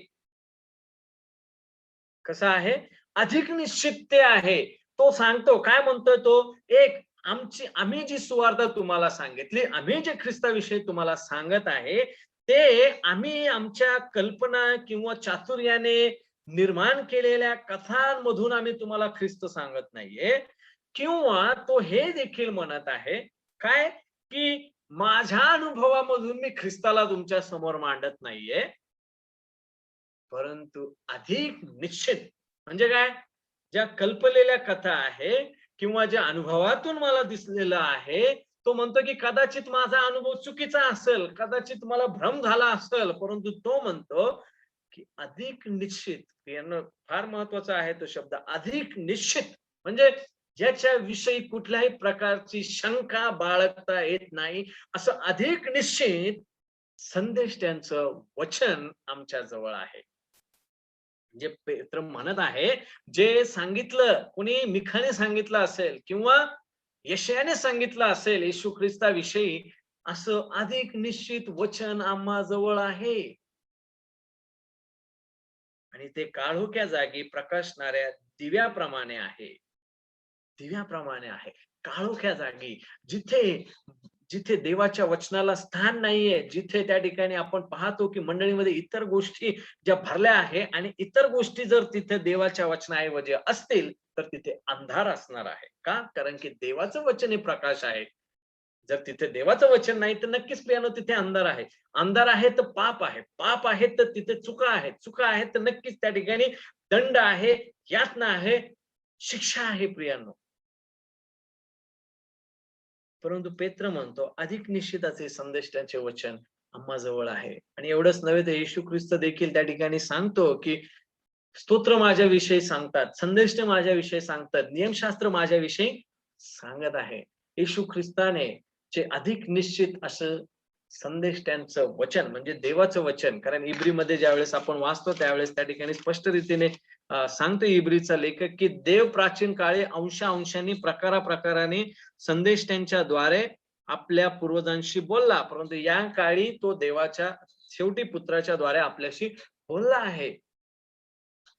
कसं आहे, अधिक निश्चित ते आहे. तो सांगतो, काय म्हणतोय तो, एक आम्ही जी सुवार्ता तुम्हाला सांगितली, आम्ही जे ख्रिस्ताविषयी तुम्हाला सांगत आहे, ते आम्ही आमच्या कल्पना किंवा चातुर्याने निर्माण केलेल्या कथांमधून आम्ही तुम्हाला ख्रिस्त सांगत नाहीये. किंवा तो हे देखील म्हणत आहे काय, की माझ्या अनुभवामधून मी ख्रिस्ताला तुमच्या समोर मांडत नाहीये, परंतु अधिक निश्चित म्हणजे काय, ज्या कल्पलेल्या कथा आहे किंवा ज्या अनुभवातून मला दिसलेलं आहे, तो म्हणतो की कदाचित माझा अनुभव चुकीचा असेल, कदाचित मला भ्रम झाला असेल, परंतु तो म्हणतो की अधिक निश्चित. फार महत्वाचा आहे तो शब्द, अधिक निश्चित, म्हणजे ज्याच्या विषयी कुठल्याही प्रकारची शंका बाळगता येत नाही, असं अधिक निश्चित संदेश त्यांचं वचन आमच्या जवळ आहे. जे पेत्र म्हणत आहे, जे सांगितलं कोणी मिखाने सांगितलं असेल किंवा यशायाने सांगितलं असेल येशू ख्रिस्ताविषयी, असं अधिक निश्चित वचन आम्हा जवळ आहे. आणि ते काळोख्या जागी प्रकाशणाऱ्या दिव्याप्रमाणे आहे. दिव्याप्रमाणे आहे, काळोख्या जागी, जिथे देवाच्या वचनाला स्थान नाहीये, जिथे त्या ठिकाणी आपण पाहतो की मंडळीमध्ये इतर गोष्टी ज्या भरल्या आहे, आणि इतर गोष्टी जर तिथे देवाच्या वचनाऐवजी असतील तर तिथे अंधार असणार आहे. का, कारण की देवाचं वचन हे प्रकाश आहे. जर तिथे देवाचं वचन नाही तर नक्कीच प्रियानो तिथे अंधार आहे. अंधार आहे तर पाप आहे, पाप आहे तर तिथे चुका आहेत, चुका आहेत तर नक्कीच त्या ठिकाणी दंड आहे, यातना आहे, शिक्षा आहे प्रियानो. परंतु पेत्र म्हणतो अधिक निश्चित असे संदेश त्यांचे वचन आम्हा जवळ आहे. आणि एवढंच नव्हे तर येशू ख्रिस्त देखील त्या ठिकाणी सांगतो की स्तोत्र माझ्याविषयी सांगतात, संदेश माझ्याविषयी सांगतात, नियमशास्त्र माझ्याविषयी सांगत आहे. येशू ख्रिस्ताने जे अधिक निश्चित असं संदेश त्यांचं वचन म्हणजे देवाचं वचन, कारण इब्रीमध्ये ज्यावेळेस आपण वाचतो त्यावेळेस त्या ठिकाणी स्पष्ट रीतीने सांगतो इब्रीचा लेखक की देव प्राचीन काळी अंशांनी प्रकाराने संदेश त्यांच्या द्वारे आपल्या पूर्वजांशी बोलला, परंतु या काळी तो देवाच्या शेवटी पुत्राच्या द्वारे आपल्याशी बोलला आहे.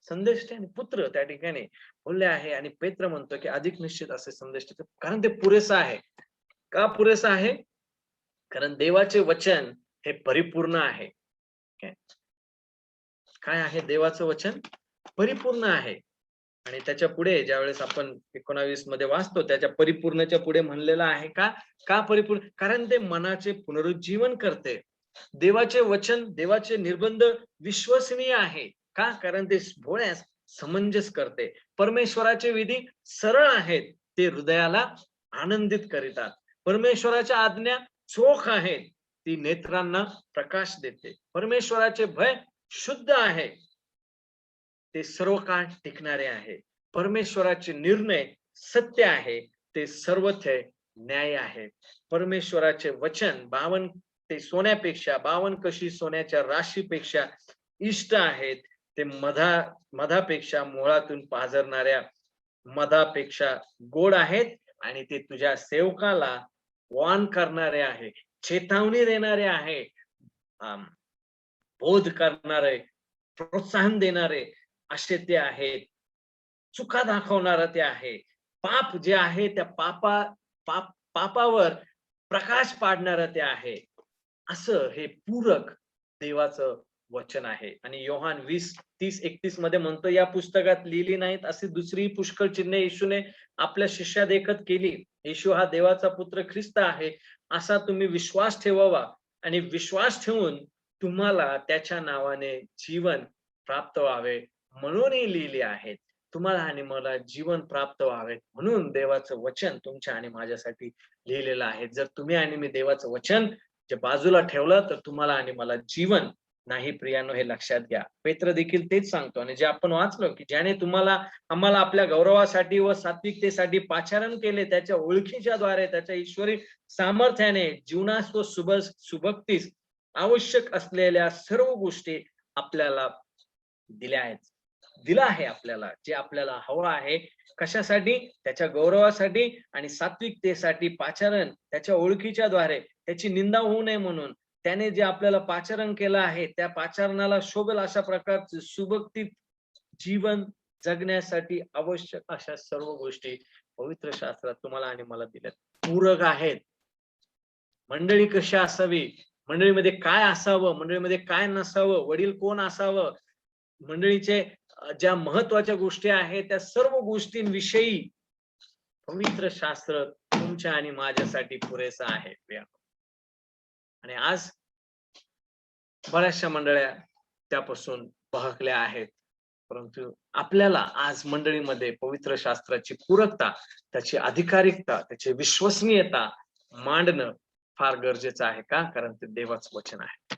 संदेश त्याने पुत्र त्या ठिकाणी बोलले आहे. आणि पेत्र म्हणतो की अधिक निश्चित असे संदेश, कारण ते पुरेसं आहे. का पुरेसं आहे, कारण देवाचे वचन हे परिपूर्ण आहे. काय आहे देवाचं वचन, परिपूर्ण आहे. आणि त्याच्या पुढे ज्यावेळेस आपण 19 मध्ये वाचतो त्याच्या परिपूर्णच्या पुढे म्हणलेलं आहे का परिपूर्ण, कारण ते मनाचे पुनरुज्जीवन करते. देवाचे वचन, देवाचे निर्बंध विश्वसनीय आहे. का, कारण ते भोळ्यास समंजस करते. परमेश्वराचे विधी सरळ आहेत, ते हृदयाला आनंदित करीतात. परमेश्वराच्या आज्ञा चोख आहेत, ती नेत्रांना प्रकाश देते. परमेश्वराचे भय शुद्ध आहे, ते सर्व काळ टिकणारे आहे. परमेश्वराचे निर्णय सत्य आहे, ते सर्वथे न्याय आहे. परमेश्वराचे वचन 52 ते सोन्यापेक्षा, 52 कशी सोन्याच्या राशीपेक्षा इष्ट आहेत. ते मधापेक्षा, मोळातून पाझरणाऱ्या मधापेक्षा गोड आहेत आणि ते तुझ्या सेवकाला वान करणारे आहे, चेतावणी देणारे आहे, बोध करणारे, प्रोत्साहन देणारे असे ते आहेत. चुका दाखवणारं ते आहे. पाप जे आहे त्या पापावर प्रकाश पाडणारं ते आहे. असं हे पूरक देवाचं वचन आहे. आणि योहान 20:30-31 मध्ये म्हणतो, या पुस्तकात लिहिली नाहीत अशी दुसरी पुष्कळ चिन्हे येशूने आपल्या शिष्यादेखत केली. येशू हा देवाचा पुत्र ख्रिस्त आहे असा तुम्ही विश्वास ठेवावा आणि विश्वास ठेवून तुम्हाला त्याच्या नावाने जीवन प्राप्त व्हावे म्हणून ही लिहिली आहेत. तुम्हाला आणि मला जीवन प्राप्त व्हावे म्हणून देवाचं वचन तुमच्या आणि माझ्यासाठी लिहिलेलं आहे. जर तुम्ही आणि मी देवाचं वचन जे बाजूला ठेवलं तर तुम्हाला आणि मला जीवन नाही. प्रियानो, हे लक्षात घ्या. पेत्र देखील तेच सांगतो. आणि जे आपण वाचलो की ज्याने आम्हाला आपल्या गौरवासाठी व सात्विकतेसाठी पाचारण केले, त्याच्या ओळखीच्या द्वारे त्याच्या ईश्वरी सामर्थ्याने जीवनास व सुभक्तीस आवश्यक असलेल्या सर्व गोष्टी आपल्याला दिल्या आहेत. दिला आहे आपल्याला जे आपल्याला हवं आहे. कशासाठी? त्याच्या गौरवासाठी आणि सात्विकतेसाठी. पाचारण त्याच्या ओळखीच्या द्वारे, त्याची निंदा होऊ नये म्हणून त्याने जे आपल्याला पाचारण केलं आहे, त्या पाचारणाला शोभेल अशा प्रकारचे सुभक्ती जीवन जगण्यासाठी आवश्यक अशा सर्व गोष्टी पवित्र शास्त्रात तुम्हाला आणि मला दिल्यात. पूरक आहेत. मंडळी कशी असावी, मंडळीमध्ये काय असावं, मंडळीमध्ये काय नसावं, वडील कोण असावं, मंडळीचे ज्या महत्वाच्या गोष्टी आहेत त्या सर्व गोष्टींविषयी पवित्र शास्त्र तुमच्या आणि माझ्यासाठी पुरेसं आहे. आणि आज बऱ्याचशा मंडळ्या त्यापासून बहकल्या आहेत. परंतु आपल्याला आज मंडळीमध्ये पवित्र शास्त्राची पूरकता, त्याची अधिकारिकता, त्याची विश्वसनीयता मांडणं फार गरजेचं आहे. का? कारण ते देवाचं वचन आहे.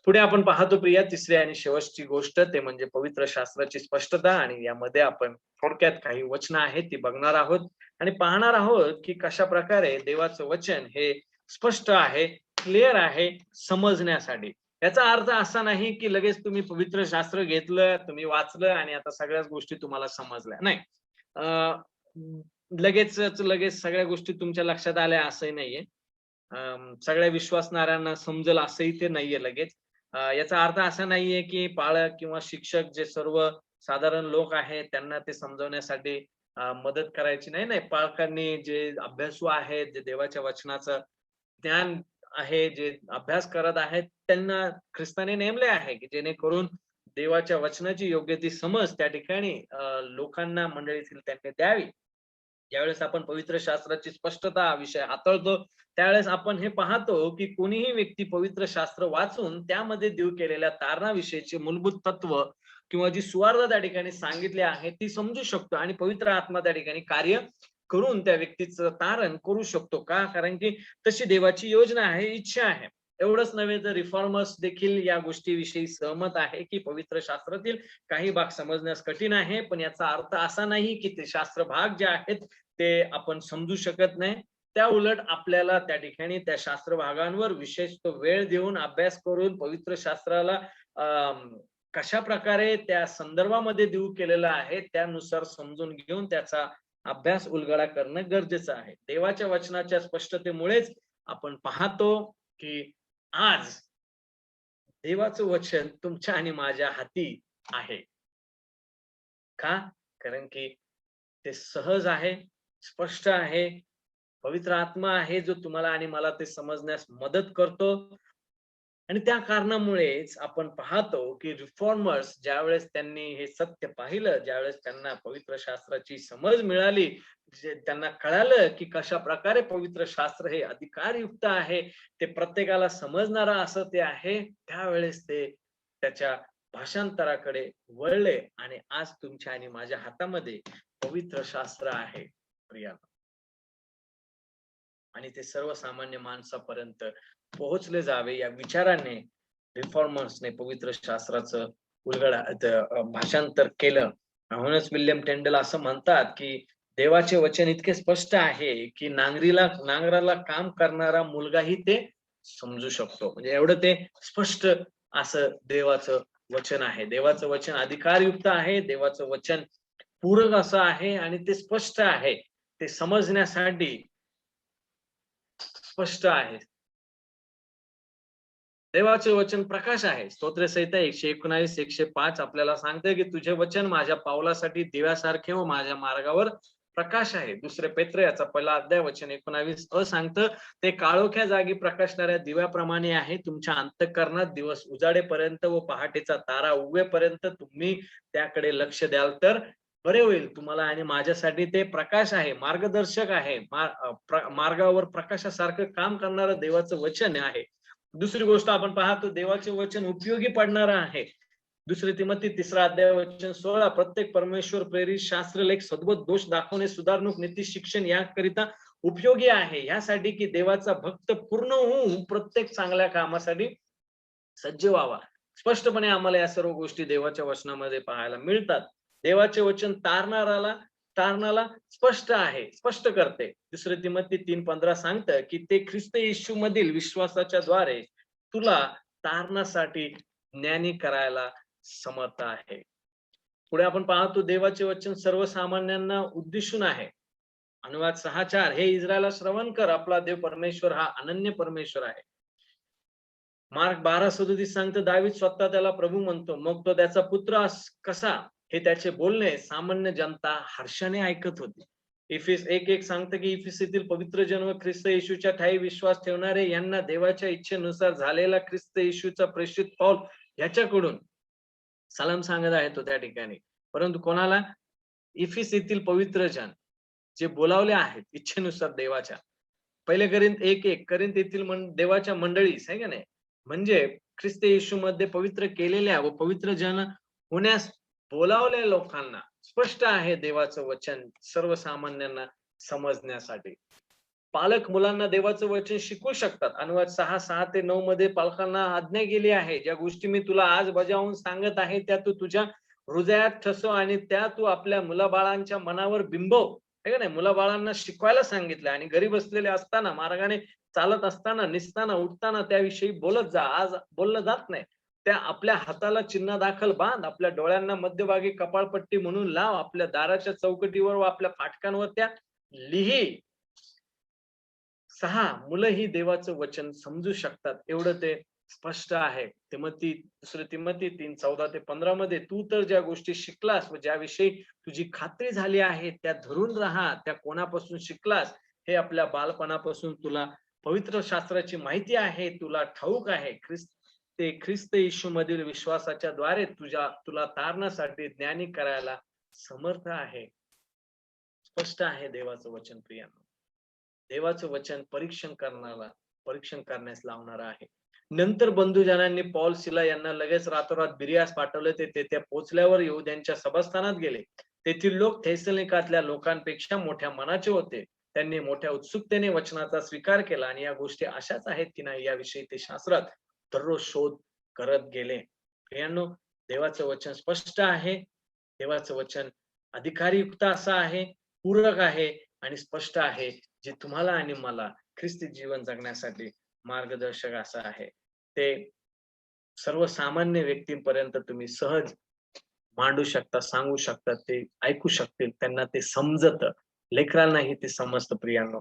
पुढे आपण पाहतो प्रिया, तिसरी आणि शेवटची गोष्ट ते म्हणजे पवित्र शास्त्राची स्पष्टता. आणि यामध्ये आपण थोडक्यात काही वचन आहेत ती बघणार आहोत आणि पाहणार आहोत की कशा प्रकारे देवाचं वचन हे स्पष्ट आहे, क्लिअर आहे समजण्यासाठी. याचा अर्थ असा नाही की लगेच तुम्ही पवित्र शास्त्र घेतलं, तुम्ही वाचलं आणि आता सगळ्याच गोष्टी तुम्हाला समजल्या. नाही, लगेच सगळ्या गोष्टी तुमच्या लक्षात आल्या असंही नाहीये. सगळ्या विश्वासणाऱ्यांना समजेल असंही ते नाहीये लगेच. याचा अर्थ असा नाहीये की पालक किंवा शिक्षक जे सर्व साधारण लोक आहेत त्यांना ते समजवण्यासाठी मदत करायची नाही. पालकांनी जे अभ्यासू आहेत, जे देवाच्या वचनाचं ज्ञान आहे, जे अभ्यास करत आहेत, त्यांना ख्रिस्ताने नेमले आहे की जेणेकरून देवाच्या वचनाची योग्य ती समज त्या ठिकाणी लोकांना मंडळीतील त्यांनी द्यावी. ज्यावेळेस आपण पवित्र शास्त्राची स्पष्टता विषय हाताळतो त्यावेळेस आपण हे पाहतो की कोणीही व्यक्ती पवित्र शास्त्र वाचून त्यामध्ये देव केलेल्या तारणाविषयीचे मूलभूत तत्व किंवा जी सुवार्थ त्या ठिकाणी सांगितली आहे ती समजू शकतो आणि पवित्र आत्मा त्या ठिकाणी कार्य करून त्या व्यक्तीचं तारण करू शकतो. का? कारण की तशी देवाची योजना आहे, इच्छा आहे. एवढंच नव्हे तर रिफॉर्मर्स देखील या गोष्टीविषयी सहमत आहे की पवित्र शास्त्रातील काही भाग समजण्यास कठीण आहे, पण याचा अर्थ असा नाही की ते शास्त्र भाग जे आहेत ते आपण समजू शकत नाही. त्या उलट आपल्याला त्या ठिकाणी त्या शास्त्र भागांवर विशेष वेळ देऊन अभ्यास करून पवित्र शास्त्राला कशा प्रकारे त्या संदर्भामध्ये देऊ केलेला आहे त्यानुसार समजून घेऊन त्याचा अभ्यास उलगडा करणं गरजेचं आहे. देवाच्या वचनाच्या स्पष्टतेमुळेच आपण पाहतो की आज देवाचं वचन तुमच्या आणि माझ्या हाती आहे. का? कारण की ते सहज आहे, स्पष्ट आहे, पवित्र आत्मा आहे जो तुम्हाला आणि मला ते समजण्यास मदत करतो. आणि त्या कारणामुळेच आपण पाहतो की रिफॉर्मर्स ज्यावेळेस त्यांनी हे सत्य पाहिलं, ज्यावेळेस त्यांना पवित्र शास्त्राची समज मिळाली, त्यांना कळालं की कशा प्रकारे पवित्र शास्त्र हे अधिकारयुक्त आहे, ते प्रत्येकाला समजणारा असं ते आहे, त्यावेळेस ते त्याच्या भाषांतराकडे वळले आणि आज तुमच्या आणि माझ्या हातामध्ये पवित्र शास्त्र आहे प्रिया, आणि ते सर्वसामान्य माणसापर्यंत पोहोचले जावे या विचाराने रिफॉर्मर्सने पवित्र शास्त्राचं भाषांतर केलं. म्हणूनच विल्यम टेंडल असं म्हणतात की देवाचे वचन इतके स्पष्ट आहे की नांगराला काम करणारा मुलगाही ते समजू शकतो. म्हणजे एवढं ते स्पष्ट असं देवाचं वचन आहे. देवाचं वचन अधिकारयुक्त आहे, देवाचं वचन पूरक असं आहे आणि ते स्पष्ट आहे, ते समजण्यासाठी स्पष्ट आहे. देवाचे वचन प्रकाश आहे. स्तोत्रसंहिता 119, 105 आपल्याला सांगते की तुझे वचन माझ्या पावलासाठी दिव्यासारखे व माझ्या मार्गावर प्रकाश आहे. दुसरे पेत्र याचा पहिला अध्याय वचन 19 सांगतं, ते काळोख्या जागी प्रकाशणाऱ्या दिव्याप्रमाणे आहे. तुमच्या अंतःकरणात दिवस उजाडेपर्यंत व पहाटेचा तारा उगवेपर्यंत तुम्ही त्याकडे लक्ष द्याल तर बरे होईल. तुम्हाला आणि माझ्यासाठी ते प्रकाश आहे, मार्गदर्शक आहे, मार्गावर प्रकाशासारखं काम करणारं देवाचं वचन आहे. दुसरी गोष्ट आपण पाहतो, देवाचे वचन उपयोगी पडणार आहे. दुसरे तिमोथी 3 अध्याय वचन 16, प्रत्येक परमेश्वर प्रेरित शास्त्रलेख सद्बुद्ध, दोष दाखवणे, सुधारणूक, नीती शिक्षण याकरिता उपयोगी आहे, यासाठी की देवाचा भक्त पूर्ण होऊन प्रत्येक चांगल्या कामासाठी सज्ज व्हावा. स्पष्टपणे आम्हाला या सर्व गोष्टी देवाच्या वचनामध्ये पाहायला मिळतात. देवाचे वचन तारणाला स्पष्ट आहे, स्पष्ट करते. दुसरे तिमोथी 3:15 सांगतं की ते ख्रिस्त येशू मधील विश्वासाच्या द्वारे तुला तारणासाठी ज्ञानी करायला समर्थ आहे. पुढे आपण पाहतो, देवाचे वचन सर्वसामान्यांना उद्देशून आहे. अनुवाद 6:4, हे इस्रायला श्रवण कर, आपला देव परमेश्वर हा अनन्य परमेश्वर आहे. मार्क 12:37 सांगतं, दावीद स्वतः त्याला प्रभू म्हणतो, मग तो त्याचा पुत्र कसा, हे त्याचे बोलणे सामान्य जनता हर्षाने ऐकत होती. इफिस 1:1 सांगतं की इफिसीतील पवित्र जन व ख्रिस्त येशूच्या ठायी विश्वास ठेवणारे यांना देवाच्या इच्छेनुसार झालेला ख्रिस्त येशूचा प्रेषित पौल याच्याकडून सलाम सांगत आहे तो त्या ठिकाणी. परंतु कोणाला? इफिस येथील पवित्र जन जे बोलावले आहेत इच्छेनुसार देवाच्या. पहिले करिंथ 1:1 करिंथ येथील देवाच्या मंडळीस आहे का नाही, म्हणजे ख्रिस्त येशू मध्ये पवित्र केलेल्या व पवित्र जन होण्यास बोलावलेल्या लोकांना स्पष्ट आहे देवाचं वचन सर्वसामान्यांना समजण्यासाठी. पालक मुलांना देवाचं वचन शिकवू शकतात. अनुवाद 6:6 ते 9 मध्ये पालकांना आज्ञा केली आहे, ज्या गोष्टी मी तुला आज बजावून सांगत आहे त्या तू तुझ्या हृदयात ठसव आणि त्या तू आपल्या मुलाबाळांच्या मनावर बिंबव. आहे का नाही, मुलाबाळांना शिकवायला सांगितलं आणि घरी बसलेले असताना, मार्गाने चालत असताना, निसताना, उठताना त्याविषयी बोलत जा. आज बोललं जात नाही. त्या आपल्या हाताला चिन्ह दाखल बांध, आपल्या डोळ्यांना मध्यभागी कपाळपट्टी म्हणून लाव, आपल्या दाराच्या चौकटीवर व आपल्या फाटकांवर त्या लिही. 6 मुलं ही देवाचं वचन समजू शकतात, एवढं ते स्पष्ट आहे. दुसरे तिमोथी 3:14 ते 15 मध्ये तू तर ज्या गोष्टी शिकलास व ज्याविषयी तुझी खात्री झाली आहे त्या धरून राहा. त्या कोणापासून शिकलास हे आपल्या बालपणापासून तुला पवित्र शास्त्राची माहिती आहे, तुला ठाऊक आहे. ख्रिस्त येशू मधील विश्वासाच्या द्वारे तुला तारणासाठी ज्ञानी करायला समर्थ आहे. स्पष्ट आहे देवाचं वचन प्रियांनो. देवाचं वचन परीक्षण करण्यास लावणार आहे. नंतर बंधुजनांनी पौल सिला यांना लगेच रातोरात बिरियास पाठवले. ते तेथे पोहोचल्यावर यहूद्यांच्या सभास्थानात गेले. तेथील लोक थेसलोनिकातल्या लोकांपेक्षा मोठ्या मनाचे होते. त्यांनी मोठ्या उत्सुकतेने वचनाचा स्वीकार केला आणि या गोष्टी अशाच आहेत की नाही याविषयी ते शास्त्रात दररोज शोध करत गेले. प्रियांनो, देवाचं वचन स्पष्ट आहे. देवाचं वचन अधिकारयुक्त असं आहे, पूरक आहे आणि स्पष्ट आहे, जे तुम्हाला आणि मला ख्रिस्ती जीवन जगण्यासाठी मार्गदर्शक असं आहे. ते सर्वसामान्य व्यक्तींपर्यंत तुम्ही सहज मांडू शकता, सांगू शकता, ते ऐकू शकतील, त्यांना ते समजतं. लेकरांनाही ते समजतं. प्रियांनो,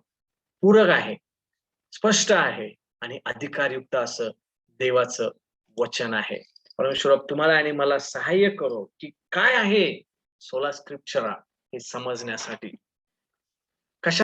पूरक आहे, स्पष्ट आहे आणि अधिकारयुक्त असं देवाचं वचन आहे. परमेश्वर तुम्हाला आणि मला सहाय्य करो की काय आहे सोला स्क्रिप्चरा हे समजण्यासाठी. कशा